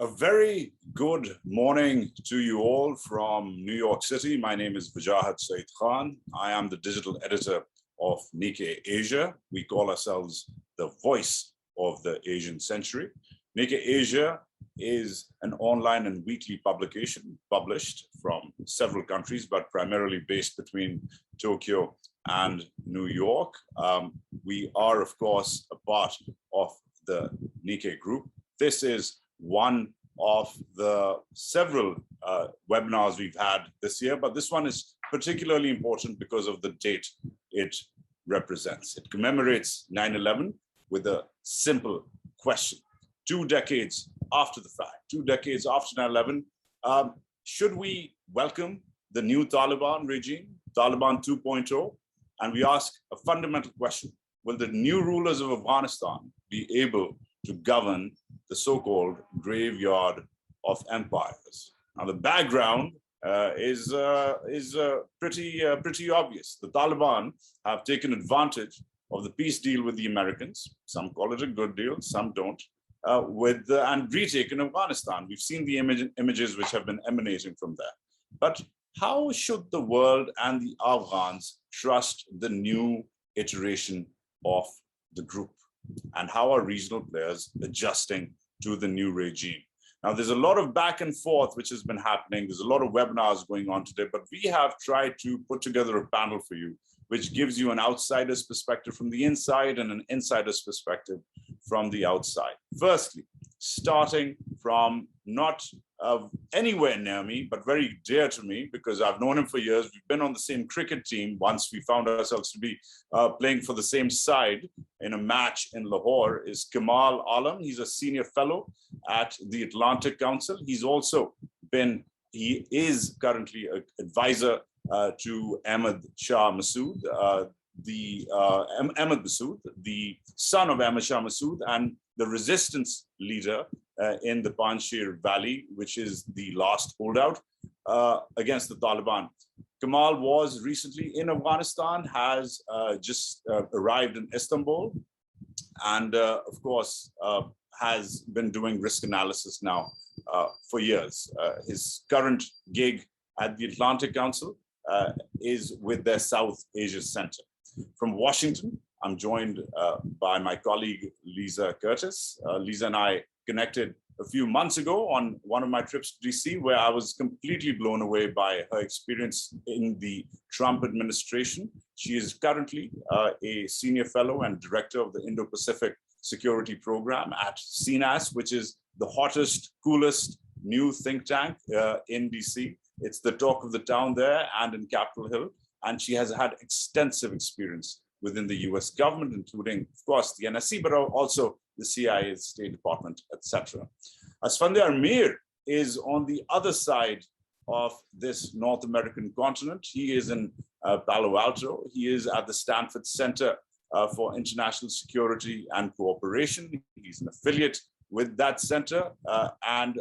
A very good morning to you all from New York City. My name is Wajahat Saeed Khan. I am the digital editor of Nikkei Asia. We call ourselves the voice of the Asian century. Nikkei Asia is an online and weekly publication published from several countries, but primarily based between Tokyo and New York. We are, of course, a part of the Nikkei group. This is one of the several webinars we've had this year, but this one is particularly important because of the date it represents. It commemorates 9/11 with a simple question. 2 decades after the fact, 2 decades after 9/11, should we welcome the new Taliban regime, Taliban 2.0? And we ask a fundamental question: will the new rulers of Afghanistan be able to govern the so-called graveyard of empires? Now, the background is pretty obvious. The Taliban have taken advantage of the peace deal with the Americans. Some call it a good deal, some don't. And retaken Afghanistan. We've seen the images which have been emanating from there. But how should the world and the Afghans trust the new iteration of the group? And how are regional players adjusting to the new regime? Now, there's a lot of back and forth which has been happening. There's a lot of webinars going on today, but we have tried to put together a panel for you, which gives you an outsider's perspective from the inside and an insider's perspective from the outside. Firstly, starting from not anywhere near me, but very dear to me, because I've known him for years. We've been on the same cricket team. Once we found ourselves to be playing for the same side in a match in Lahore, is Kamal. He's a senior fellow at the Atlantic Council. He is currently an advisor to Ahmad Shah Massoud, Ahmad Massoud, the son of Ahmad Shah Massoud, and the resistance leader in the Panjshir Valley, which is the last holdout against the Taliban. Kamal was recently in Afghanistan, has just arrived in Istanbul, and of course has been doing risk analysis now for years. His current gig at the Atlantic Council is with their South Asia Center. From Washington, I'm joined by my colleague, Lisa Curtis. Lisa and I connected a few months ago on one of my trips to DC, where I was completely blown away by her experience in the Trump administration. She is currently a senior fellow and director of the Indo-Pacific Security Program at CNAS, which is the hottest, coolest new think tank in DC. It's the talk of the town there and in Capitol Hill. And she has had extensive experience within the US government, including, of course, the NSC, but also the CIA, State Department, etc. Asfandyar is on the other side of this North American continent. He is in Palo Alto. He is at the Stanford Center for International Security and Cooperation. He's an affiliate with that center and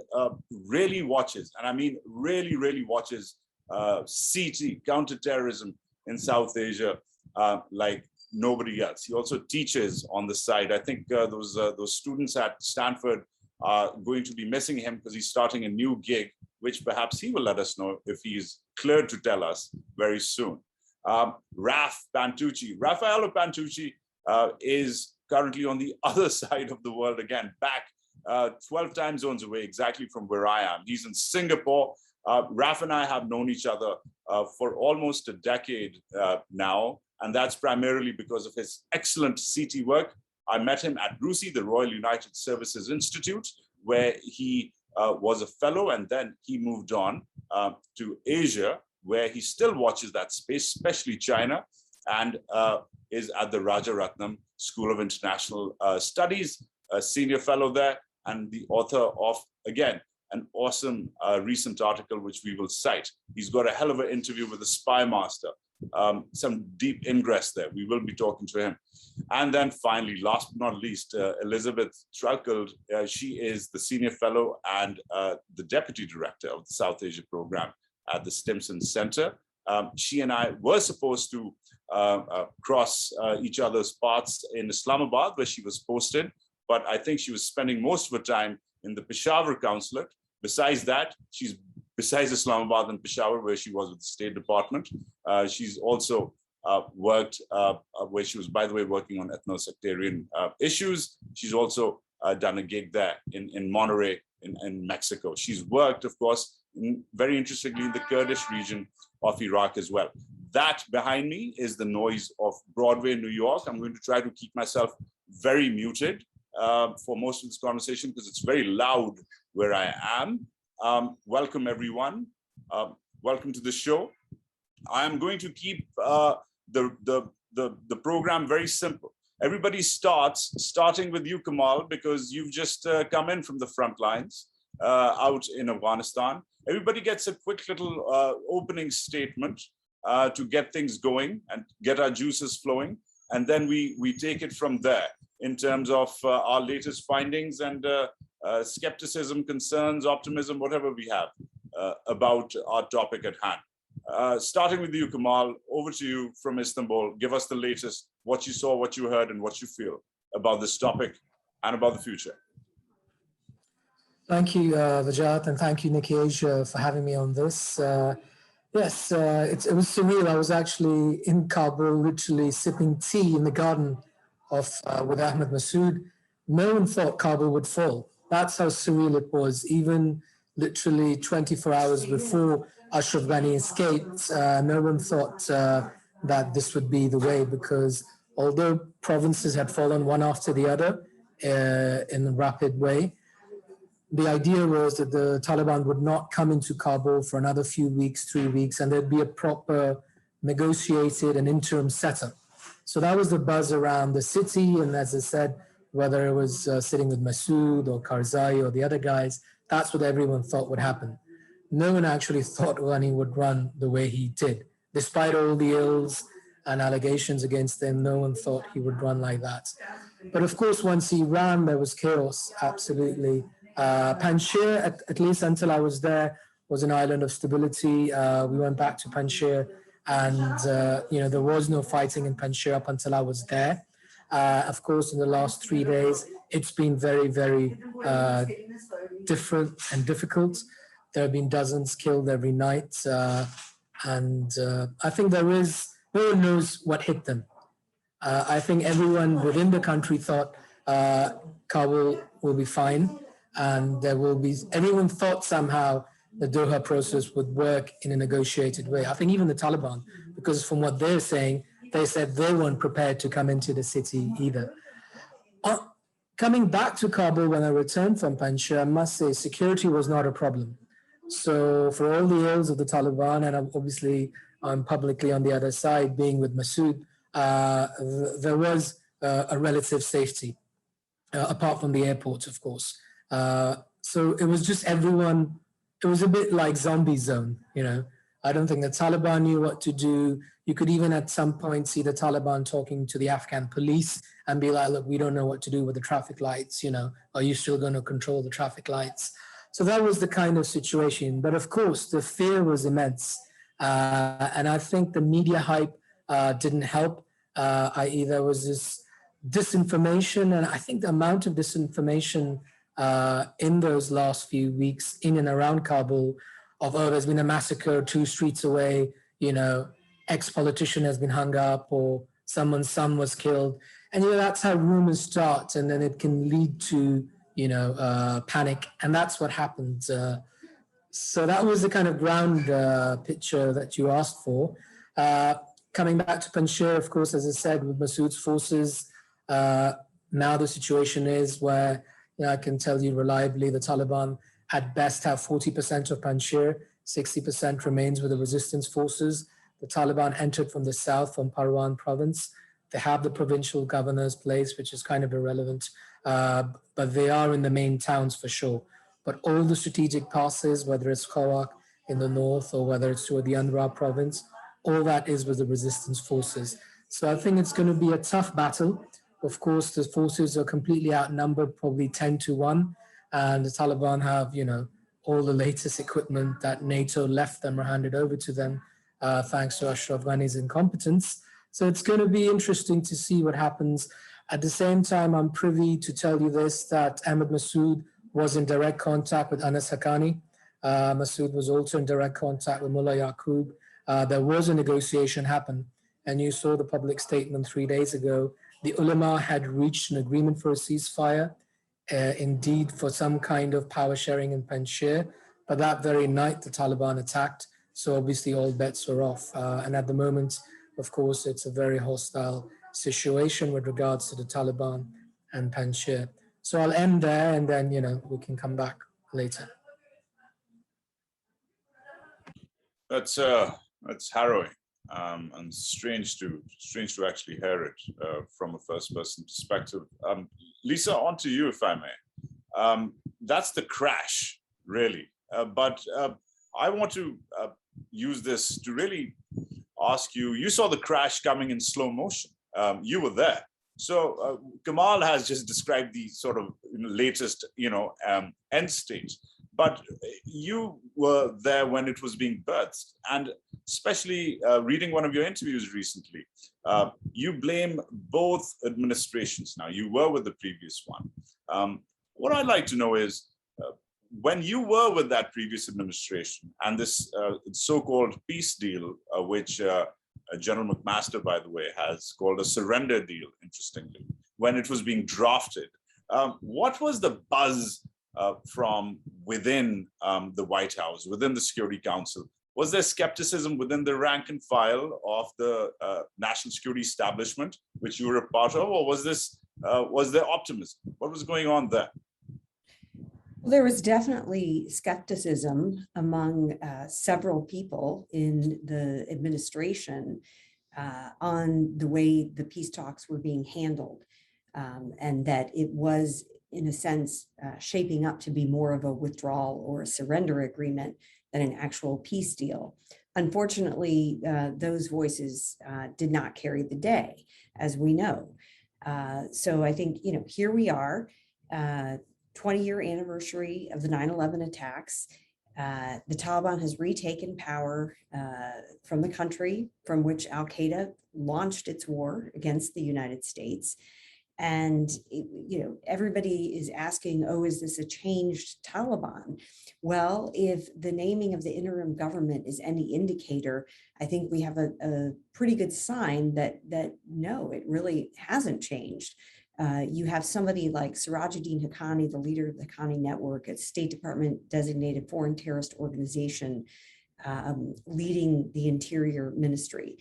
really watches, and I mean really watches CT, counterterrorism in South Asia like nobody else. He also teaches on the side. I think those students at Stanford are going to be missing him because he's starting a new gig, which perhaps he will let us know if he's cleared to tell us very soon. Raff Pantucci, Raffaello Pantucci is currently on the other side of the world again, back 12 time zones away exactly from where I am. He's in Singapore. Raff and I have known each other for almost a decade now, and that's primarily because of his excellent CT work. I met him at RUSI, the Royal United Services Institute, where he was a fellow, and then he moved on to Asia, where he still watches that space, especially China, and is at the Rajaratnam School of International Studies, a senior fellow there, and the author of, again, an awesome recent article, which we will cite. He's got a hell of an interview with the spy master, some deep ingress there. We will be talking to him. And then finally, last but not least, Elizabeth Threlkeld. She is the senior fellow and the deputy director of the South Asia program at the Stimson Center. She and I were supposed to cross each other's paths in Islamabad, where she was posted, but I think she was spending most of her time in the Peshawar consulate. Besides that, besides Islamabad and Peshawar, where she was with the State Department, she's also worked, where she was, by the way, working on ethno-sectarian issues. She's also done a gig there in Monterrey in Mexico. She's worked, of course, very interestingly, in the Kurdish region of Iraq as well. That behind me is the noise of Broadway in New York. I'm going to try to keep myself very muted for most of this conversation because it's very loud where I am. Welcome, everyone. Welcome to the show. I'm going to keep the program very simple. Everybody starting with you, Kamal, because you've just come in from the front lines out in Afghanistan. Everybody gets a quick little opening statement to get things going and get our juices flowing. And then we take it from there in terms of our latest findings and skepticism, concerns, optimism, whatever we have about our topic at hand. Starting with you, Kamal, over to you from Istanbul. Give us the latest, what you saw, what you heard, and what you feel about this topic and about the future. Thank you, Wajahat, and thank you, Nikkei, for having me on this. Yes, it was surreal. I was actually in Kabul, literally sipping tea in the garden with Ahmed Massoud. No one thought Kabul would fall. That's how surreal it was. Even literally 24 hours before Ashraf Ghani escaped, no one thought that this would be the way, because although provinces had fallen one after the other in a rapid way, the idea was that the Taliban would not come into Kabul for another few weeks, 3 weeks, and there'd be a proper negotiated and interim setup. So that was the buzz around the city. And as I said, whether it was sitting with Massoud or Karzai or the other guys, that's what everyone thought would happen. No one actually thought Ghani would run the way he did. Despite all the ills and allegations against him, no one thought he would run like that. But of course, once he ran, there was chaos, absolutely. Panjshir, at least until I was there, was an island of stability. We went back to Panjshir, and there was no fighting in Panjshir up until I was there. Of course, in the last 3 days, it's been very, very different and difficult. There have been dozens killed every night, and I think no one knows what hit them. I think everyone within the country thought Kabul will be fine. And everyone thought somehow the Doha process would work in a negotiated way. I think even the Taliban, because from what they're saying, they said they weren't prepared to come into the city either. Coming back to Kabul when I returned from Panjshir, I must say security was not a problem. So for all the ills of the Taliban, and obviously I'm publicly on the other side, being with Massoud, there was a relative safety, apart from the airport, of course. So it was just everyone, it was a bit like zombie zone, I don't think the Taliban knew what to do. You could even at some point see the Taliban talking to the Afghan police and be like, look, we don't know what to do with the traffic lights, are you still going to control the traffic lights? So that was the kind of situation. But of course, the fear was immense. And I think the media hype didn't help, i.e. there was this disinformation, and I think the amount of disinformation in those last few weeks in and around Kabul of, there's been a massacre 2 streets away, ex-politician has been hung up, or someone's son was killed. And, that's how rumors start, and then it can lead to, panic. And that's what happened. So that was the kind of ground picture that you asked for. Coming back to Panjshir, of course, as I said, with Massoud's forces, now the situation is where, I can tell you reliably, the Taliban at best have 40% of Panjshir, 60% remains with the resistance forces. The Taliban entered from the south, from Parwan province. They have the provincial governor's place, which is kind of irrelevant, but they are in the main towns for sure. But all the strategic passes, whether it's Khawak in the north or whether it's toward the Andhra province, all that is with the resistance forces. So I think it's going to be a tough battle. Of course, the forces are completely outnumbered, probably 10-1, and the Taliban have, all the latest equipment that NATO left them or handed over to them, thanks to Ashraf Ghani's incompetence. So it's going to be interesting to see what happens. At the same time, I'm privy to tell you this, that Ahmed Massoud was in direct contact with Anas Haqqani. Masood was also in direct contact with Mullah Yaqub. There was a negotiation happen, and you saw the public statement 3 days ago. The ulama had reached an agreement for a ceasefire, indeed for some kind of power sharing in Panjshir, but that very night the Taliban attacked, so obviously all bets were off. And at the moment, of course, it's a very hostile situation with regards to the Taliban and Panjshir. So I'll end there, and then we can come back later. That's harrowing and strange to actually hear it from a first-person perspective. Lisa, on to you, if I may. That's the crash, really. But I want to use this to really ask you. You saw the crash coming in slow motion. You were there. So Kamal has just described the sort of latest, end state. But you were there when it was being birthed, and especially reading one of your interviews recently, you blame both administrations now. You were with the previous one. What I'd like to know is, when you were with that previous administration and this so-called peace deal, which General McMaster, by the way, has called a surrender deal, interestingly, when it was being drafted, what was the buzz from within the White House, within the Security Council? Was there skepticism within the rank and file of the national security establishment, which you were a part of, or was there optimism? What was going on there? Well, there was definitely skepticism among several people in the administration on the way the peace talks were being handled, and that it was, in a sense, shaping up to be more of a withdrawal or a surrender agreement than an actual peace deal. Unfortunately, those voices did not carry the day, as we know. So I think, here we are, 20-year anniversary of the 9/11 attacks. The Taliban has retaken power from the country from which Al-Qaeda launched its war against the United States. And, everybody is asking, oh, is this a changed Taliban? Well, if the naming of the interim government is any indicator, I think we have a pretty good sign that no, it really hasn't changed. You have somebody like Sirajuddin Haqqani, the leader of the Haqqani Network, a State Department designated foreign terrorist organization, leading the Interior Ministry.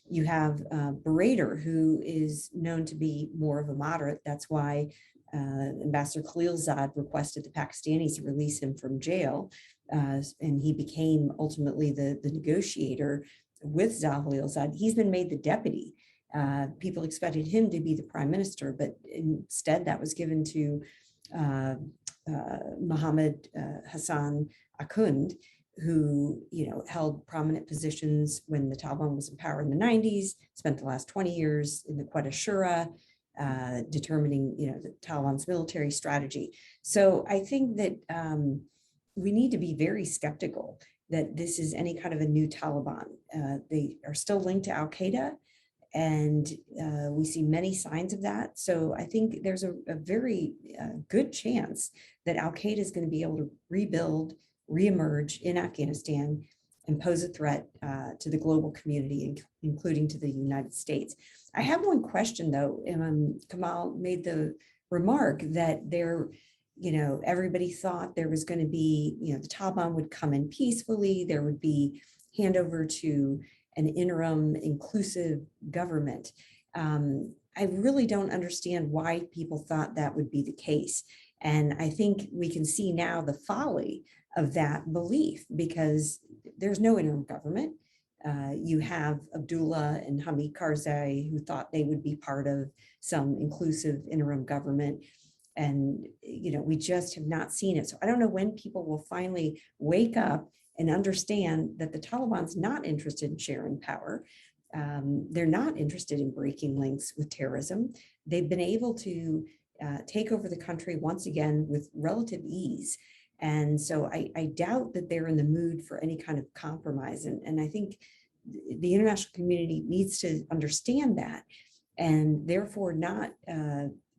You have Berader, who is known to be more of a moderate. That's why Ambassador Khalilzad requested the Pakistanis release him from jail, and he became ultimately the negotiator with Khalilzad. He's been made the deputy. People expected him to be the prime minister, but instead that was given to Mohammed Hassan Akhund, who held prominent positions when the Taliban was in power in the 90s, spent the last 20 years in the Quetta Shura, determining the Taliban's military strategy. So I think that we need to be very skeptical that this is any kind of a new Taliban. They are still linked to Al-Qaeda, and we see many signs of that. So I think there's a very good chance that Al-Qaeda is going to be able to rebuild, reemerge in Afghanistan and pose a threat to the global community, including to the United States. I have one question, though. Kamal made the remark that everybody thought there was going to be, the Taliban would come in peacefully, there would be handover to an interim inclusive government. I really don't understand why people thought that would be the case. And I think we can see now the folly of that belief, because there's no interim government. You have Abdullah and Hamid Karzai, who thought they would be part of some inclusive interim government. And, we just have not seen it. So I don't know when people will finally wake up and understand that the Taliban's not interested in sharing power. They're not interested in breaking links with terrorism. They've been able to take over the country once again with relative ease. And so I doubt that they're in the mood for any kind of compromise. And I think the international community needs to understand that, and therefore not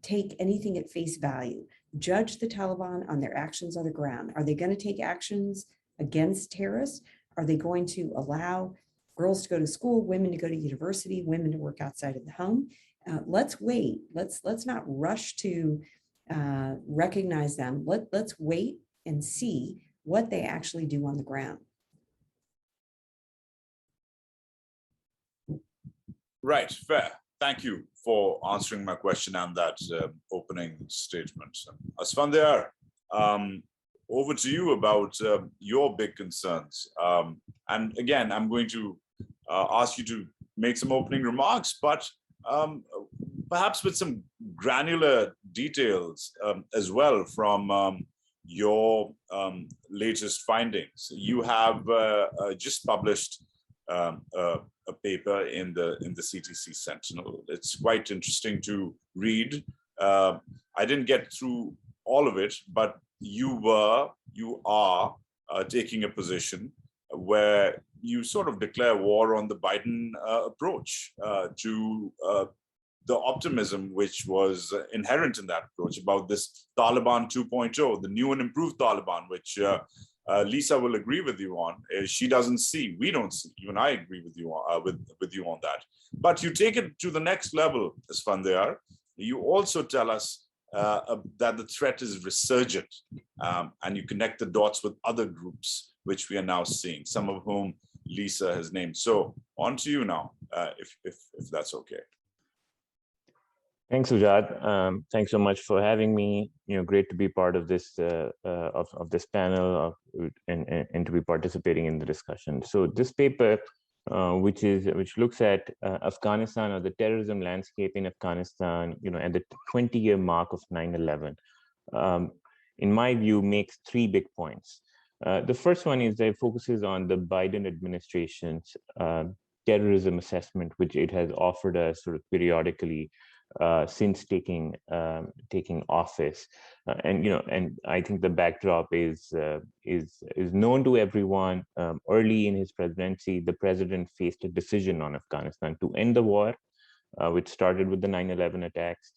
take anything at face value judge the Taliban on their actions on the ground. Are they going to take actions against terrorists? Are they going to allow girls to go to school, women to go to university, women to work outside of the home? Let's wait. Let's not rush to recognize them. Let's wait and see what they actually do on the ground. Right, fair. Thank you for answering my question and that opening statement. Asfandyar, over to you about your big concerns. And again, I'm going to ask you to make some opening remarks, but perhaps with some granular details as well from your latest findings. You have just published a paper in the CTC Sentinel. It's quite interesting to read. I didn't get through all of it, but you are taking a position where you sort of declare war on the Biden approach to the optimism which was inherent in that approach about this Taliban 2.0, the new and improved Taliban, which Lisa will agree with you on. She doesn't see, we don't see. Even I agree with you with you on that. But you take it to the next level, Asfandyar. You also tell us that the threat is resurgent, and you connect the dots with other groups which we are now seeing, some of whom Lisa has named. So on to you now, if that's okay. Thanks, Wajahat. Thanks so much for having me. Great to be part of this of this panel and to be participating in the discussion. So this paper, which looks at Afghanistan or the terrorism landscape in Afghanistan, at the 20-year mark of 9/11, in my view, makes three big points. The first one is that it focuses on the Biden administration's terrorism assessment, which it has offered us sort of periodically since taking office, and I think the backdrop is known to everyone. Early in his presidency, the president faced a decision on Afghanistan to end the war, which started with the 9/11 attacks,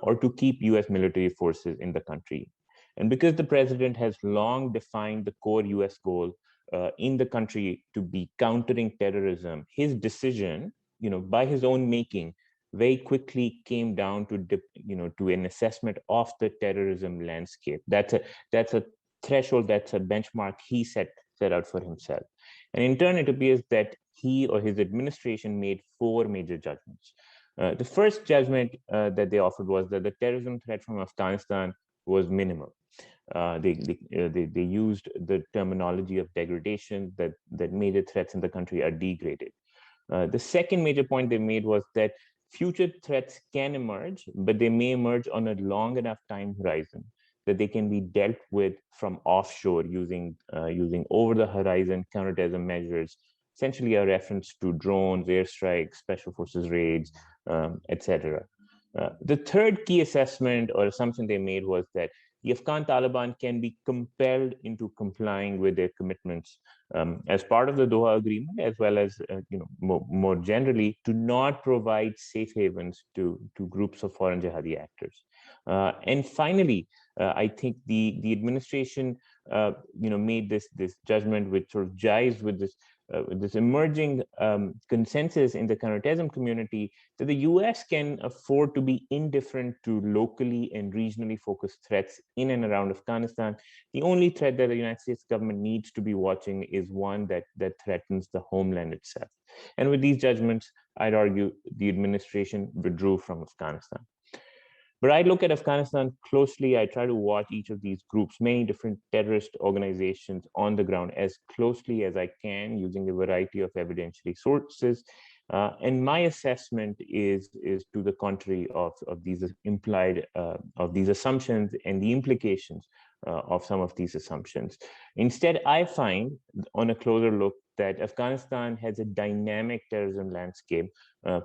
or to keep U.S. military forces in the country. And because the president has long defined the core U.S. goal in the country to be countering terrorism, his decision, by his own making, very quickly came down to to an assessment of the terrorism landscape. That's a threshold, that's a benchmark he set out for himself. And in turn, it appears that he or his administration made four major judgments. The first judgment that they offered was that the terrorism threat from Afghanistan was minimal. They used the terminology of degradation, that major threats in the country are degraded. The second major point they made was that future threats can emerge, but they may emerge on a long enough time horizon that they can be dealt with from offshore using over-the-horizon counterterrorism measures, essentially a reference to drones, airstrikes, special forces raids, etc. The third key assessment or assumption they made was that the Afghan Taliban can be compelled into complying with their commitments as part of the Doha Agreement, as well as more generally, to not provide safe havens to groups of foreign jihadi actors. And finally, I think the administration made this judgment which sort of jives with this emerging consensus in the counterterrorism community that the US can afford to be indifferent to locally and regionally focused threats in and around Afghanistan. The only threat that the United States government needs to be watching is one that threatens the homeland itself. And with these judgments, I'd argue the administration withdrew from Afghanistan. But I look at Afghanistan closely. I try to watch each of these groups, many different terrorist organizations on the ground, as closely as I can, using a variety of evidentiary sources. And my assessment is to the contrary of these implied of these assumptions and the implications of some of these assumptions. Instead, I find on a closer look that Afghanistan has a dynamic terrorism landscape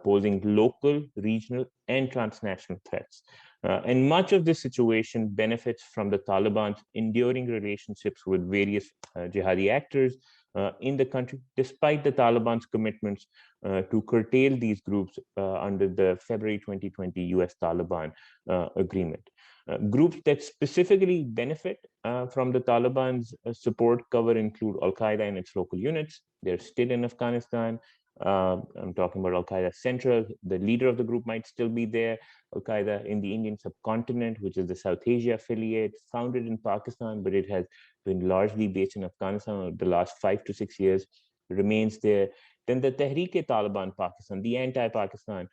posing local, regional, and transnational threats. And much of this situation benefits from the Taliban's enduring relationships with various jihadi actors in the country, despite the Taliban's commitments to curtail these groups under the February 2020 US Taliban agreement. Groups that specifically benefit from the Taliban's support cover include Al-Qaeda and its local units. They're still in Afghanistan. I'm talking about Al-Qaeda Central. The leader of the group might still be there. Al-Qaeda in the Indian subcontinent, which is the South Asia affiliate, founded in Pakistan, but it has been largely based in Afghanistan over the last 5 to 6 years, remains there. Then the Tehreek-e-Taliban Pakistan, the anti-Pakistan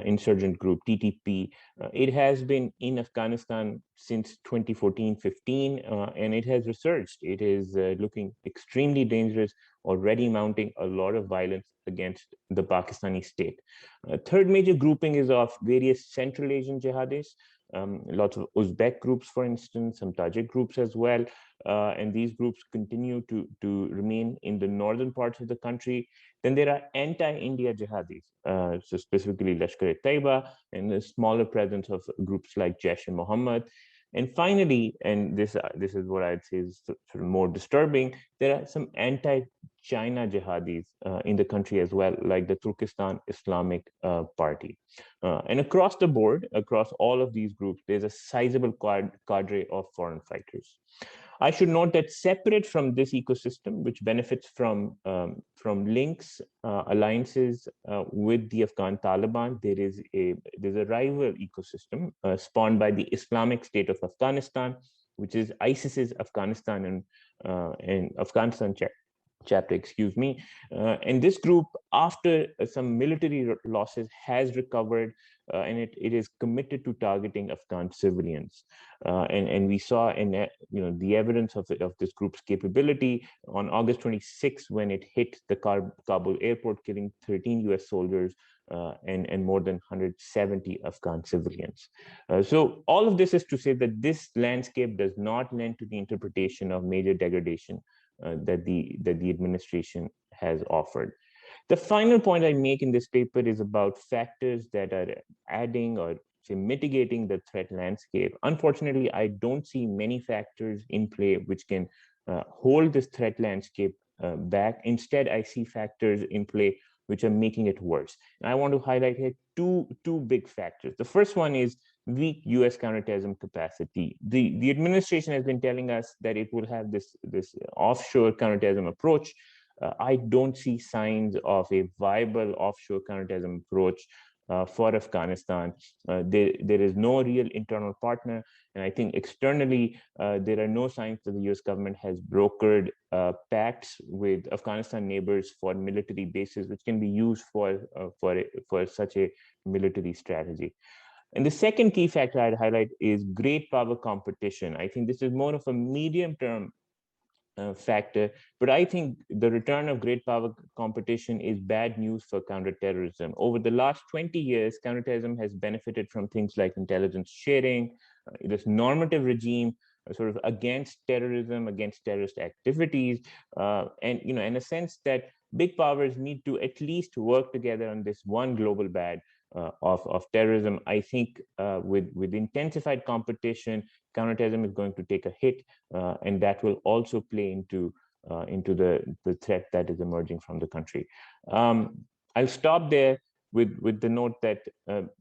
insurgent group, TTP, it has been in Afghanistan since 2014-15, and it has resurged. It is looking extremely dangerous, already mounting a lot of violence against the Pakistani state. Third major grouping is of various Central Asian jihadis, lots of Uzbek groups, for instance, some Tajik groups as well. And these groups continue to remain in the northern parts of the country. Then there are anti-India jihadis, so specifically Lashkar-e-Taiba, and the smaller presence of groups like Jaish-e-Mohammed. And finally, and this is what I'd say is sort of more disturbing, there are some anti-China jihadis in the country as well, like the Turkestan Islamic Party. And across the board, across all of these groups, there's a sizable cadre of foreign fighters. I should note that separate from this ecosystem, which benefits from links, alliances with the Afghan Taliban, there's a rival ecosystem spawned by the Islamic State of Afghanistan, which is ISIS's Afghanistan and Afghanistan chapter, excuse me. And this group, after some military losses, has recovered, and it is committed to targeting Afghan civilians. And we saw the evidence of this group's capability on August 26, when it hit the Kabul airport, killing 13 US soldiers and more than 170 Afghan civilians. So all of this is to say that this landscape does not lend to the interpretation of major degradation that the administration has offered. The final point I make in this paper is about factors that are adding or say mitigating the threat landscape. Unfortunately, I don't see many factors in play which can hold this threat landscape back. Instead, I see factors in play which are making it worse. And I want to highlight here two big factors. The first one is weak US counterterrorism capacity. The administration has been telling us that it will have this offshore counterterrorism approach. I don't see signs of a viable offshore counterterrorism approach for Afghanistan. There is no real internal partner, and I think externally there are no signs that the US government has brokered pacts with Afghanistan neighbors for military bases, which can be used for such a military strategy. And the second key factor I'd highlight is great power competition. I think this is more of a medium-term factor, but I think the return of great power competition is bad news for counterterrorism. Over the last 20 years, counterterrorism has benefited from things like intelligence sharing, this normative regime sort of against terrorism, against terrorist activities, and in a sense that big powers need to at least work together on this one global bad of terrorism. I think with intensified competition, counterterrorism is going to take a hit, and that will also play into the threat that is emerging from the country. I'll stop there with the note that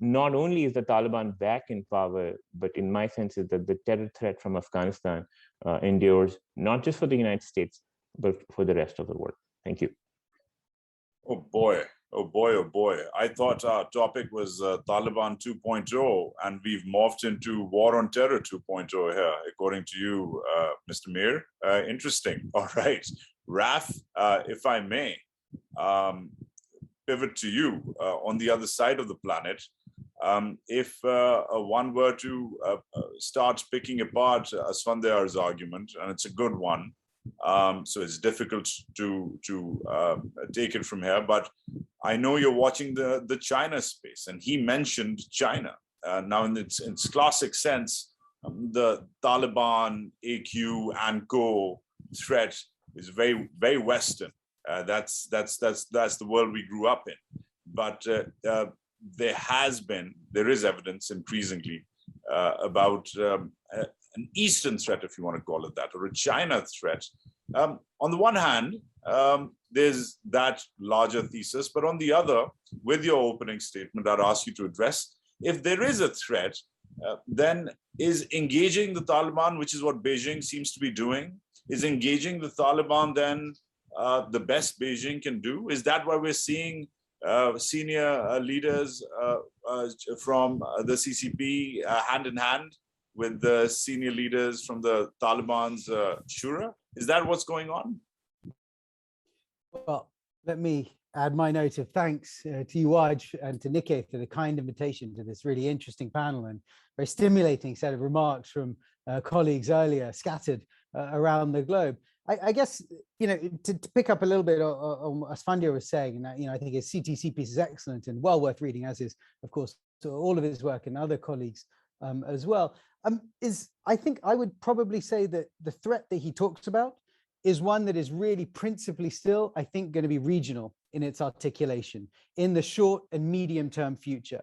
not only is the Taliban back in power, but in my sense is that the terror threat from Afghanistan endures not just for the United States, but for the rest of the world. Thank you. Oh boy. Oh boy, oh boy. I thought our topic was Taliban 2.0, and we've morphed into War on Terror 2.0 here, according to you, Mr. Mir. Interesting. All right. Raff, if I may, pivot to you on the other side of the planet. If one were to start picking apart Asfandyar's argument, and it's a good one, so it's difficult to take it from here, but I know you're watching the China space, and he mentioned China. Now, in its classic sense, the Taliban, AQ, and co threat is very, very Western. That's the world we grew up in. But there is evidence increasingly about an Eastern threat, if you want to call it that, or a China threat. On the one hand, there's that larger thesis, but on the other, with your opening statement, I'd ask you to address, if there is a threat, then is engaging the Taliban, which is what Beijing seems to be doing, is engaging the Taliban then the best Beijing can do? Is that why we're seeing senior leaders from the CCP hand in hand with the senior leaders from the Taliban's Shura? Is that what's going on? Well, let me add my note of thanks to you, Waj, and to Nikkei for the kind invitation to this really interesting panel and very stimulating set of remarks from colleagues earlier scattered around the globe. I guess, to pick up a little bit on what Asfandyar was saying, and I think his CTC piece is excellent and well worth reading, as is, of course, to all of his work and other colleagues as well. I think I would probably say that the threat that he talks about is one that is really principally still, I think, going to be regional in its articulation in the short and medium term future.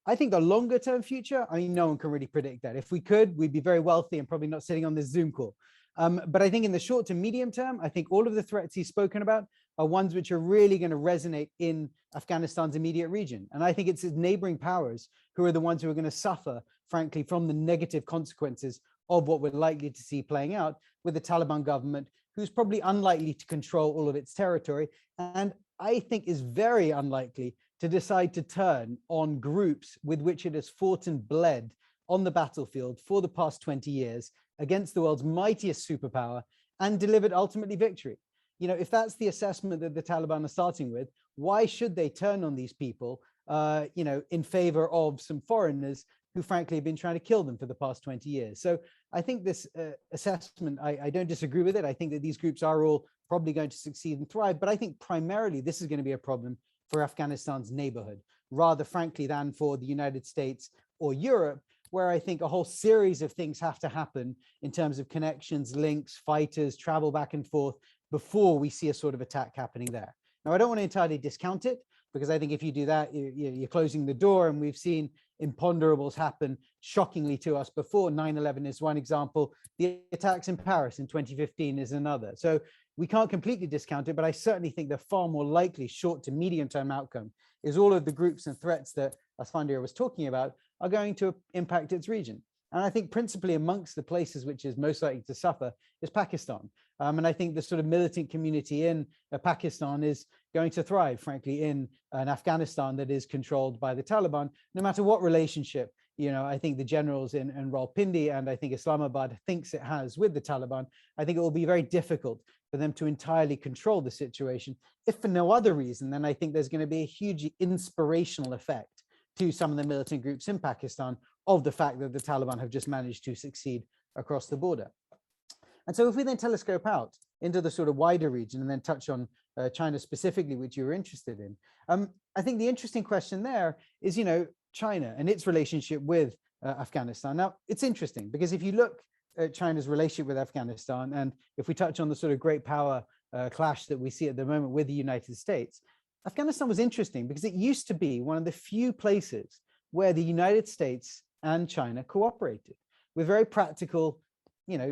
I think the longer term future, I mean, no one can really predict that. If we could, we'd be very wealthy and probably not sitting on this Zoom call. But I think in the short to medium term, I think all of the threats he's spoken about are ones which are really going to resonate in Afghanistan's immediate region. And I think it's its neighboring powers who are the ones who are going to suffer, frankly, from the negative consequences of what we're likely to see playing out with the Taliban government, who's probably unlikely to control all of its territory, and I think is very unlikely to decide to turn on groups with which it has fought and bled on the battlefield for the past 20 years against the world's mightiest superpower and delivered ultimately victory. If that's the assessment that the Taliban are starting with, why should they turn on these people, in favor of some foreigners who frankly have been trying to kill them for the past 20 years. So I think this assessment, I don't disagree with it. I think that these groups are all probably going to succeed and thrive, but I think primarily this is going to be a problem for Afghanistan's neighborhood, rather frankly than for the United States or Europe, where I think a whole series of things have to happen in terms of connections, links, fighters, travel back and forth before we see a sort of attack happening there. Now, I don't want to entirely discount it, because I think if you do that, you're closing the door, and we've seen imponderables happen shockingly to us before. 9/11 is one example. The attacks in Paris in 2015 is another. So we can't completely discount it, but I certainly think the far more likely short to medium term outcome is all of the groups and threats that Asfandyar was talking about are going to impact its region. And I think principally amongst the places which is most likely to suffer is Pakistan. And I think the sort of militant community in Pakistan is going to thrive, frankly, in an Afghanistan that is controlled by the Taliban, no matter what relationship, I think the generals in Rawalpindi and I think Islamabad thinks it has with the Taliban. I think it will be very difficult for them to entirely control the situation. If for no other reason, then I think there's going to be a huge inspirational effect to some of the militant groups in Pakistan of the fact that the Taliban have just managed to succeed across the border. And so if we then telescope out into the sort of wider region and then touch on China specifically, which you were interested in, I think the interesting question there is, China and its relationship with Afghanistan. Now, it's interesting because if you look at China's relationship with Afghanistan, and if we touch on the sort of great power clash that we see at the moment with the United States, Afghanistan was interesting because it used to be one of the few places where the United States and China cooperated with very practical,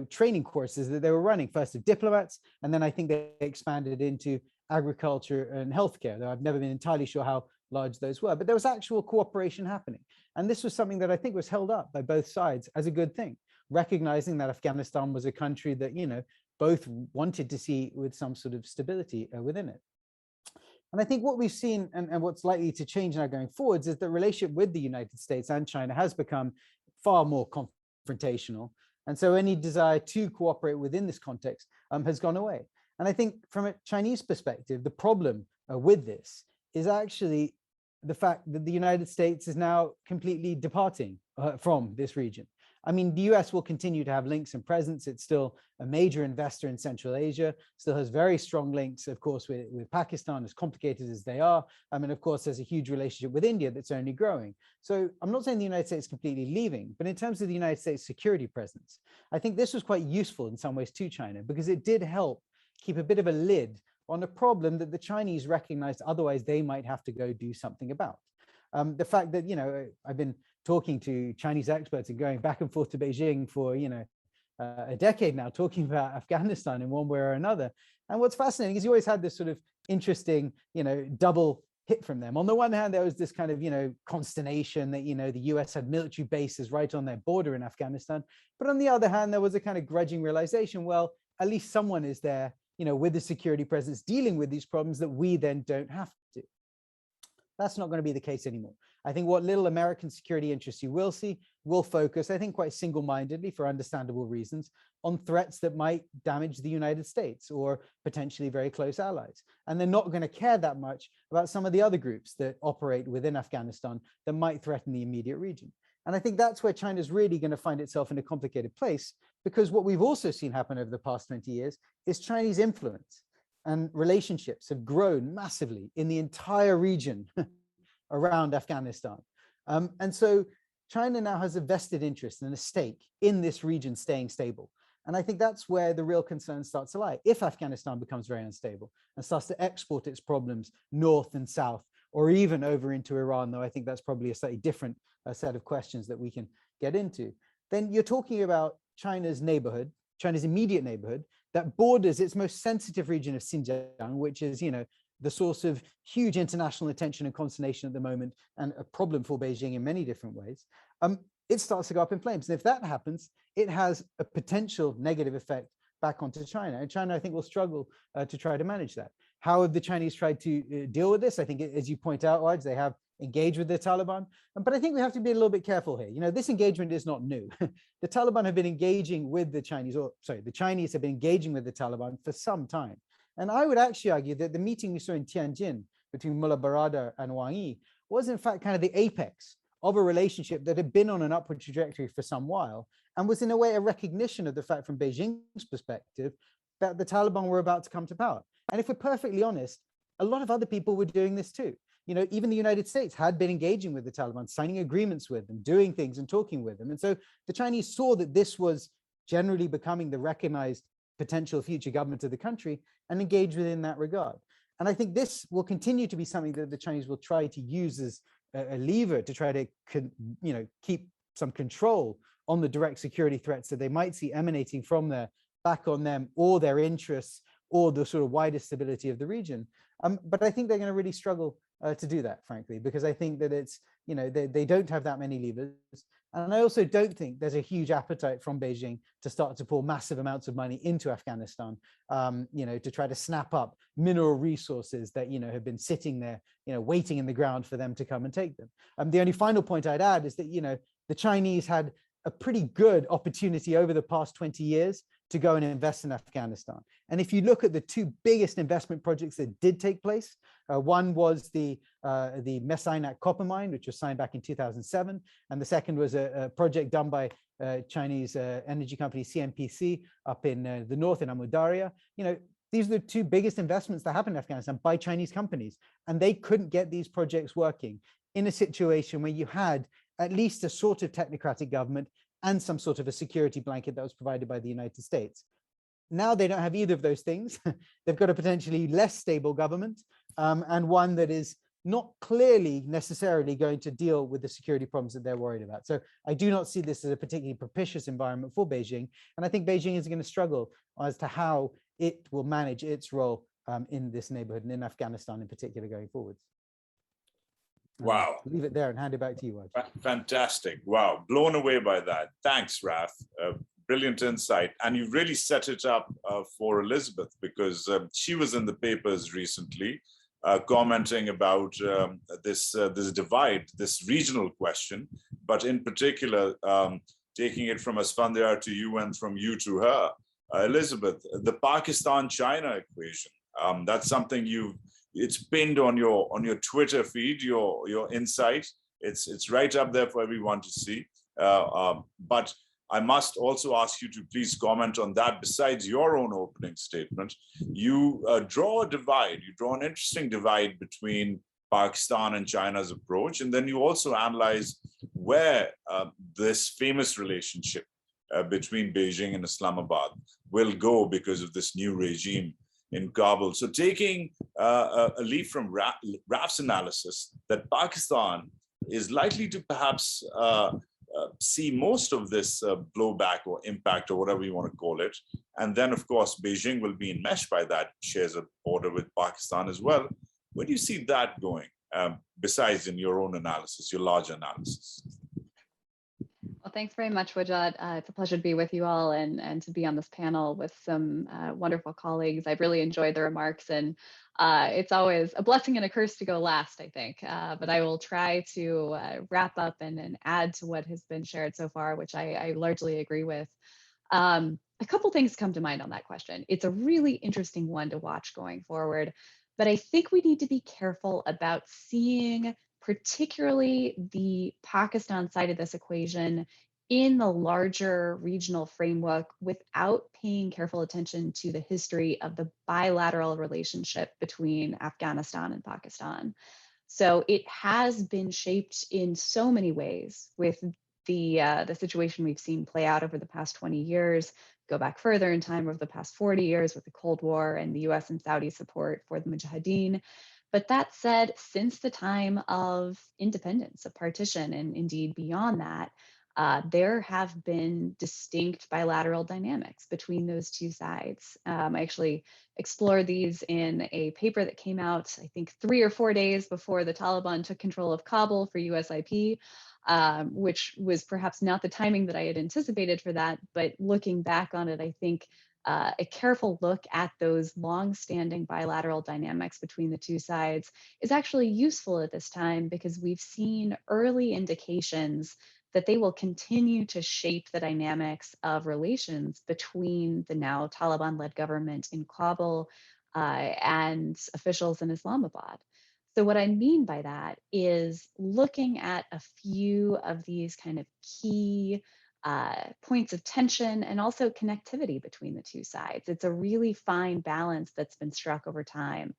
training courses that they were running, first of diplomats, and then I think they expanded into agriculture and healthcare, though I've never been entirely sure how large those were, but there was actual cooperation happening. And this was something that I think was held up by both sides as a good thing, recognizing that Afghanistan was a country that, both wanted to see with some sort of stability within it. And I think what we've seen and what's likely to change now going forwards is the relationship with the United States and China has become far more confrontational. And so any desire to cooperate within this context has gone away. And I think from a Chinese perspective, the problem with this is actually the fact that the United States is now completely departing from this region. I mean, the US will continue to have links and presence. It's still a major investor in Central Asia, still has very strong links, of course, with Pakistan, as complicated as they are. And of course, there's a huge relationship with India that's only growing. So I'm not saying the United States is completely leaving, but in terms of the United States security presence, I think this was quite useful in some ways to China because it did help keep a bit of a lid on a problem that the Chinese recognized otherwise they might have to go do something about. The fact that, I've been talking to Chinese experts and going back and forth to Beijing for, a decade now, talking about Afghanistan in one way or another. And what's fascinating is you always had this sort of interesting, double hit from them. On the one hand, there was this kind of, consternation that, the US had military bases right on their border in Afghanistan. But on the other hand, there was a kind of grudging realization, well, at least someone is there, with the security presence dealing with these problems that we then don't have to. That's not going to be the case anymore. I think what little American security interests you will see will focus, I think, quite single-mindedly for understandable reasons, on threats that might damage the United States or potentially very close allies. And they're not going to care that much about some of the other groups that operate within Afghanistan that might threaten the immediate region. And I think that's where China's really going to find itself in a complicated place, because what we've also seen happen over the past 20 years is Chinese influence and relationships have grown massively in the entire region around Afghanistan. And so China now has a vested interest and a stake in this region staying stable. And I think that's where the real concern starts to lie. If Afghanistan becomes very unstable and starts to export its problems north and south, or even over into Iran, though I think that's probably a slightly different set of questions that we can get into, then you're talking about China's neighborhood, China's immediate neighborhood, that borders its most sensitive region of Xinjiang, which is, the source of huge international attention and consternation at the moment, and a problem for Beijing in many different ways. It starts to go up in flames. And if that happens, it has a potential negative effect back onto China. And China, I think, will struggle to try to manage that. How have the Chinese tried to deal with this? I think, as you point out, Waj, they have engaged with the Taliban. But I think we have to be a little bit careful here. This engagement is not new. The Taliban have been engaging with the Chinese, the Chinese have been engaging with the Taliban for some time. And I would actually argue that the meeting we saw in Tianjin between Mullah Baradar and Wang Yi was in fact kind of the apex of a relationship that had been on an upward trajectory for some while, and was in a way a recognition of the fact from Beijing's perspective that the Taliban were about to come to power. And if we're perfectly honest, a lot of other people were doing this too. Even the United States had been engaging with the Taliban, signing agreements with them, doing things and talking with them. And so the Chinese saw that this was generally becoming the recognized potential future government of the country and engage within that regard. And I think this will continue to be something that the Chinese will try to use as a lever to try to keep some control on the direct security threats that they might see emanating from there back on them, or their interests, or the sort of wider stability of the region. But I think they're going to really struggle to do that, frankly, because I think that it's, they don't have that many levers. And I also don't think there's a huge appetite from Beijing to start to pour massive amounts of money into Afghanistan, to try to snap up mineral resources that, have been sitting there, waiting in the ground for them to come and take them. The only final point I'd add is that, the Chinese had a pretty good opportunity over the past 20 years to go and invest in Afghanistan. And if you look at the two biggest investment projects that did take place, one was the Mesinak copper mine, which was signed back in 2007. And the second was a project done by Chinese energy company CNPC up in the north in Amu Darya. These are the two biggest investments that happened in Afghanistan by Chinese companies. And they couldn't get these projects working in a situation where you had at least a sort of technocratic government and some sort of a security blanket that was provided by the United States. Now they don't have either of those things. They've got a potentially less stable government, and one that is not clearly necessarily going to deal with the security problems that they're worried about. So I do not see this as a particularly propitious environment for Beijing. And I think Beijing is going to struggle as to how it will manage its role in this neighborhood and in Afghanistan in particular going forwards. Wow. Leave it there and hand it back to you, Waj. Fantastic. Wow. Blown away by that. Thanks, Raff. Brilliant insight. And you really set it up for Elizabeth, because she was in the papers recently commenting about this divide, this regional question, but in particular, taking it from Asfandyar to you and from you to her. Elizabeth, the Pakistan-China equation, that's something it's pinned on your Twitter feed, your insight. It's right up there for everyone to see. But I must also ask you to please comment on that. Besides your own opening statement, you draw a divide. You draw an interesting divide between Pakistan and China's approach, and then you also analyze where this famous relationship between Beijing and Islamabad will go because of this new regime in Kabul. So taking a leaf from Raff's analysis, that Pakistan is likely to perhaps see most of this blowback or impact or whatever you want to call it. And then, of course, Beijing will be enmeshed by that, shares a border with Pakistan as well. Where do you see that going, besides in your own analysis, your large analysis? Well, thanks very much, Wajahat. It's a pleasure to be with you all and to be on this panel with some wonderful colleagues. I've really enjoyed the remarks, and it's always a blessing and a curse to go last, I think. But I will try to wrap up and add to what has been shared so far, which I largely agree with. A couple things come to mind on that question. It's a really interesting one to watch going forward, but I think we need to be careful about seeing particularly the Pakistan side of this equation in the larger regional framework without paying careful attention to the history of the bilateral relationship between Afghanistan and Pakistan. So it has been shaped in so many ways with the situation we've seen play out over the past 20 years, go back further in time over the past 40 years with the Cold War and the US and Saudi support for the Mujahideen. But that said, since the time of independence, of partition, and indeed beyond that, there have been distinct bilateral dynamics between those two sides. I actually explored these in a paper that came out, I think, 3 or 4 days before the Taliban took control of Kabul for USIP, which was perhaps not the timing that I had anticipated for that, but looking back on it, I think a careful look at those long-standing bilateral dynamics between the two sides is actually useful at this time because we've seen early indications that they will continue to shape the dynamics of relations between the now Taliban-led government in Kabul and officials in Islamabad. So what I mean by that is looking at a few of these kind of key points of tension and also connectivity between the two sides. It's a really fine balance that's been struck over time.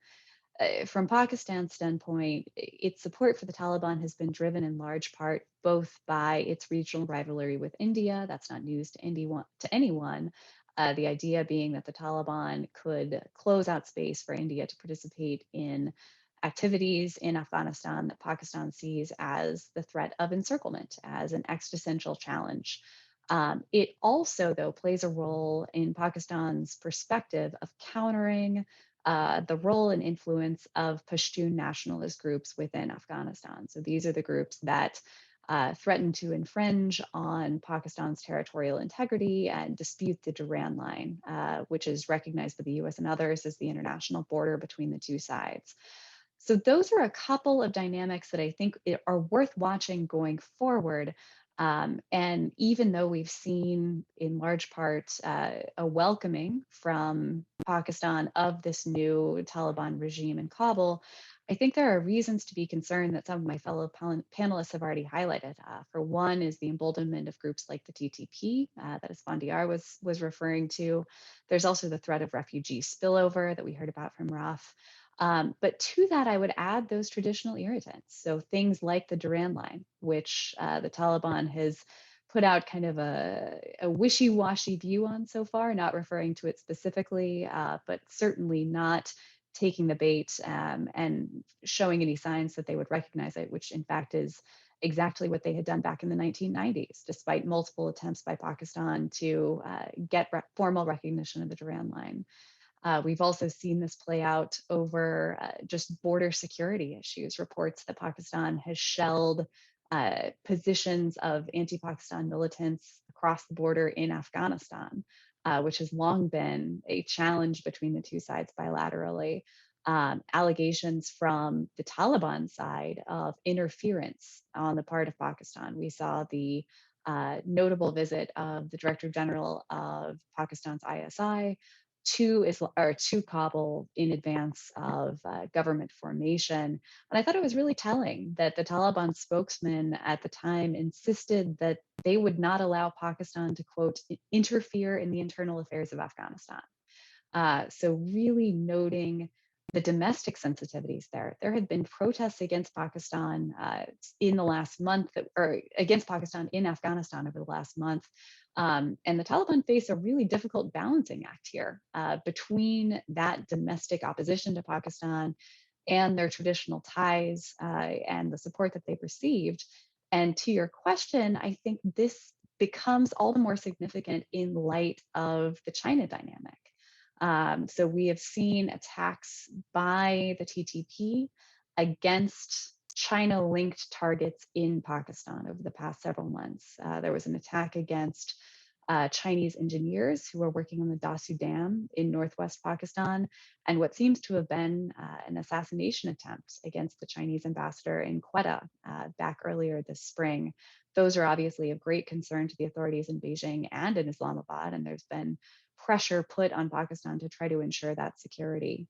From Pakistan's standpoint, its support for the Taliban has been driven in large part both by its regional rivalry with India. That's not news to anyone. The idea being that the Taliban could close out space for India to participate in activities in Afghanistan that Pakistan sees as the threat of encirclement, as an existential challenge. It also, though, plays a role in Pakistan's perspective of countering the role and influence of Pashtun nationalist groups within Afghanistan. So these are the groups that threaten to infringe on Pakistan's territorial integrity and dispute the Durand Line, which is recognized by the US and others as the international border between the two sides. So those are a couple of dynamics that I think are worth watching going forward. And even though we've seen in large part a welcoming from Pakistan of this new Taliban regime in Kabul, I think there are reasons to be concerned that some of my fellow panelists have already highlighted. For one is the emboldenment of groups like the TTP that Asfandyar was referring to. There's also the threat of refugee spillover that we heard about from Raff. But to that, I would add those traditional irritants. So things like the Durand Line, which the Taliban has put out kind of a wishy-washy view on so far, not referring to it specifically, but certainly not taking the bait and showing any signs that they would recognize it, which in fact is exactly what they had done back in the 1990s, despite multiple attempts by Pakistan to get formal recognition of the Durand Line. We've also seen this play out over just border security issues, reports that Pakistan has shelled positions of anti-Pakistan militants across the border in Afghanistan, which has long been a challenge between the two sides bilaterally. Allegations from the Taliban side of interference on the part of Pakistan. We saw the notable visit of the Director General of Pakistan's ISI to Kabul in advance of government formation. And I thought it was really telling that the Taliban spokesman at the time insisted that they would not allow Pakistan to, quote, interfere in the internal affairs of Afghanistan. So really noting the domestic sensitivities there. There had been protests against Pakistan in the last month, or against Pakistan in Afghanistan over the last month. And the Taliban face a really difficult balancing act here between that domestic opposition to Pakistan and their traditional ties and the support that they've received. And to your question, I think this becomes all the more significant in light of the China dynamic. So we have seen attacks by the TTP against China-linked targets in Pakistan over the past several months. There was an attack against Chinese engineers who were working on the Dasu Dam in northwest Pakistan, and what seems to have been an assassination attempt against the Chinese ambassador in Quetta back earlier this spring. Those are obviously of great concern to the authorities in Beijing and in Islamabad, and there's been pressure put on Pakistan to try to ensure that security.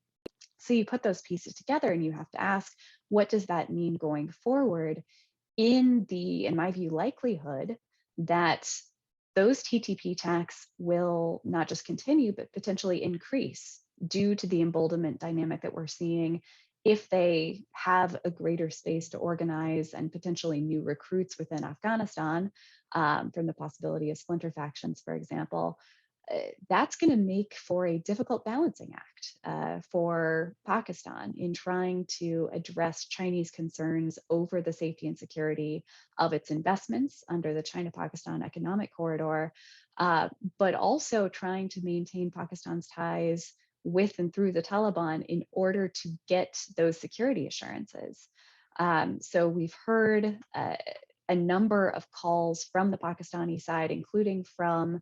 So you put those pieces together and you have to ask, what does that mean going forward in my view, likelihood that those TTP attacks will not just continue, but potentially increase due to the emboldenment dynamic that we're seeing if they have a greater space to organize and potentially new recruits within Afghanistan, from the possibility of splinter factions, for example. That's going to make for a difficult balancing act for Pakistan in trying to address Chinese concerns over the safety and security of its investments under the China-Pakistan Economic Corridor, but also trying to maintain Pakistan's ties with and through the Taliban in order to get those security assurances. So we've heard a number of calls from the Pakistani side, including from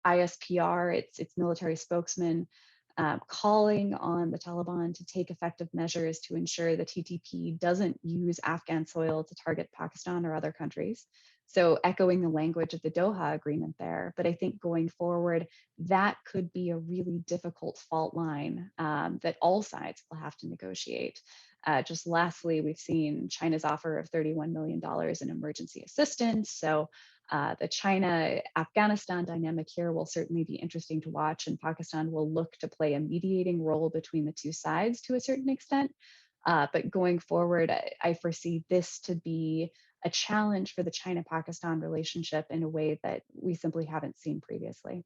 ISPR, its military spokesman, calling on the Taliban to take effective measures to ensure the TTP doesn't use Afghan soil to target Pakistan or other countries. So echoing the language of the Doha Agreement there. But I think going forward, that could be a really difficult fault line that all sides will have to negotiate. Just lastly, we've seen China's offer of $31 million in emergency assistance. So the China-Afghanistan dynamic here will certainly be interesting to watch, and Pakistan will look to play a mediating role between the two sides to a certain extent. But going forward, I foresee this to be a challenge for the China-Pakistan relationship in a way that we simply haven't seen previously.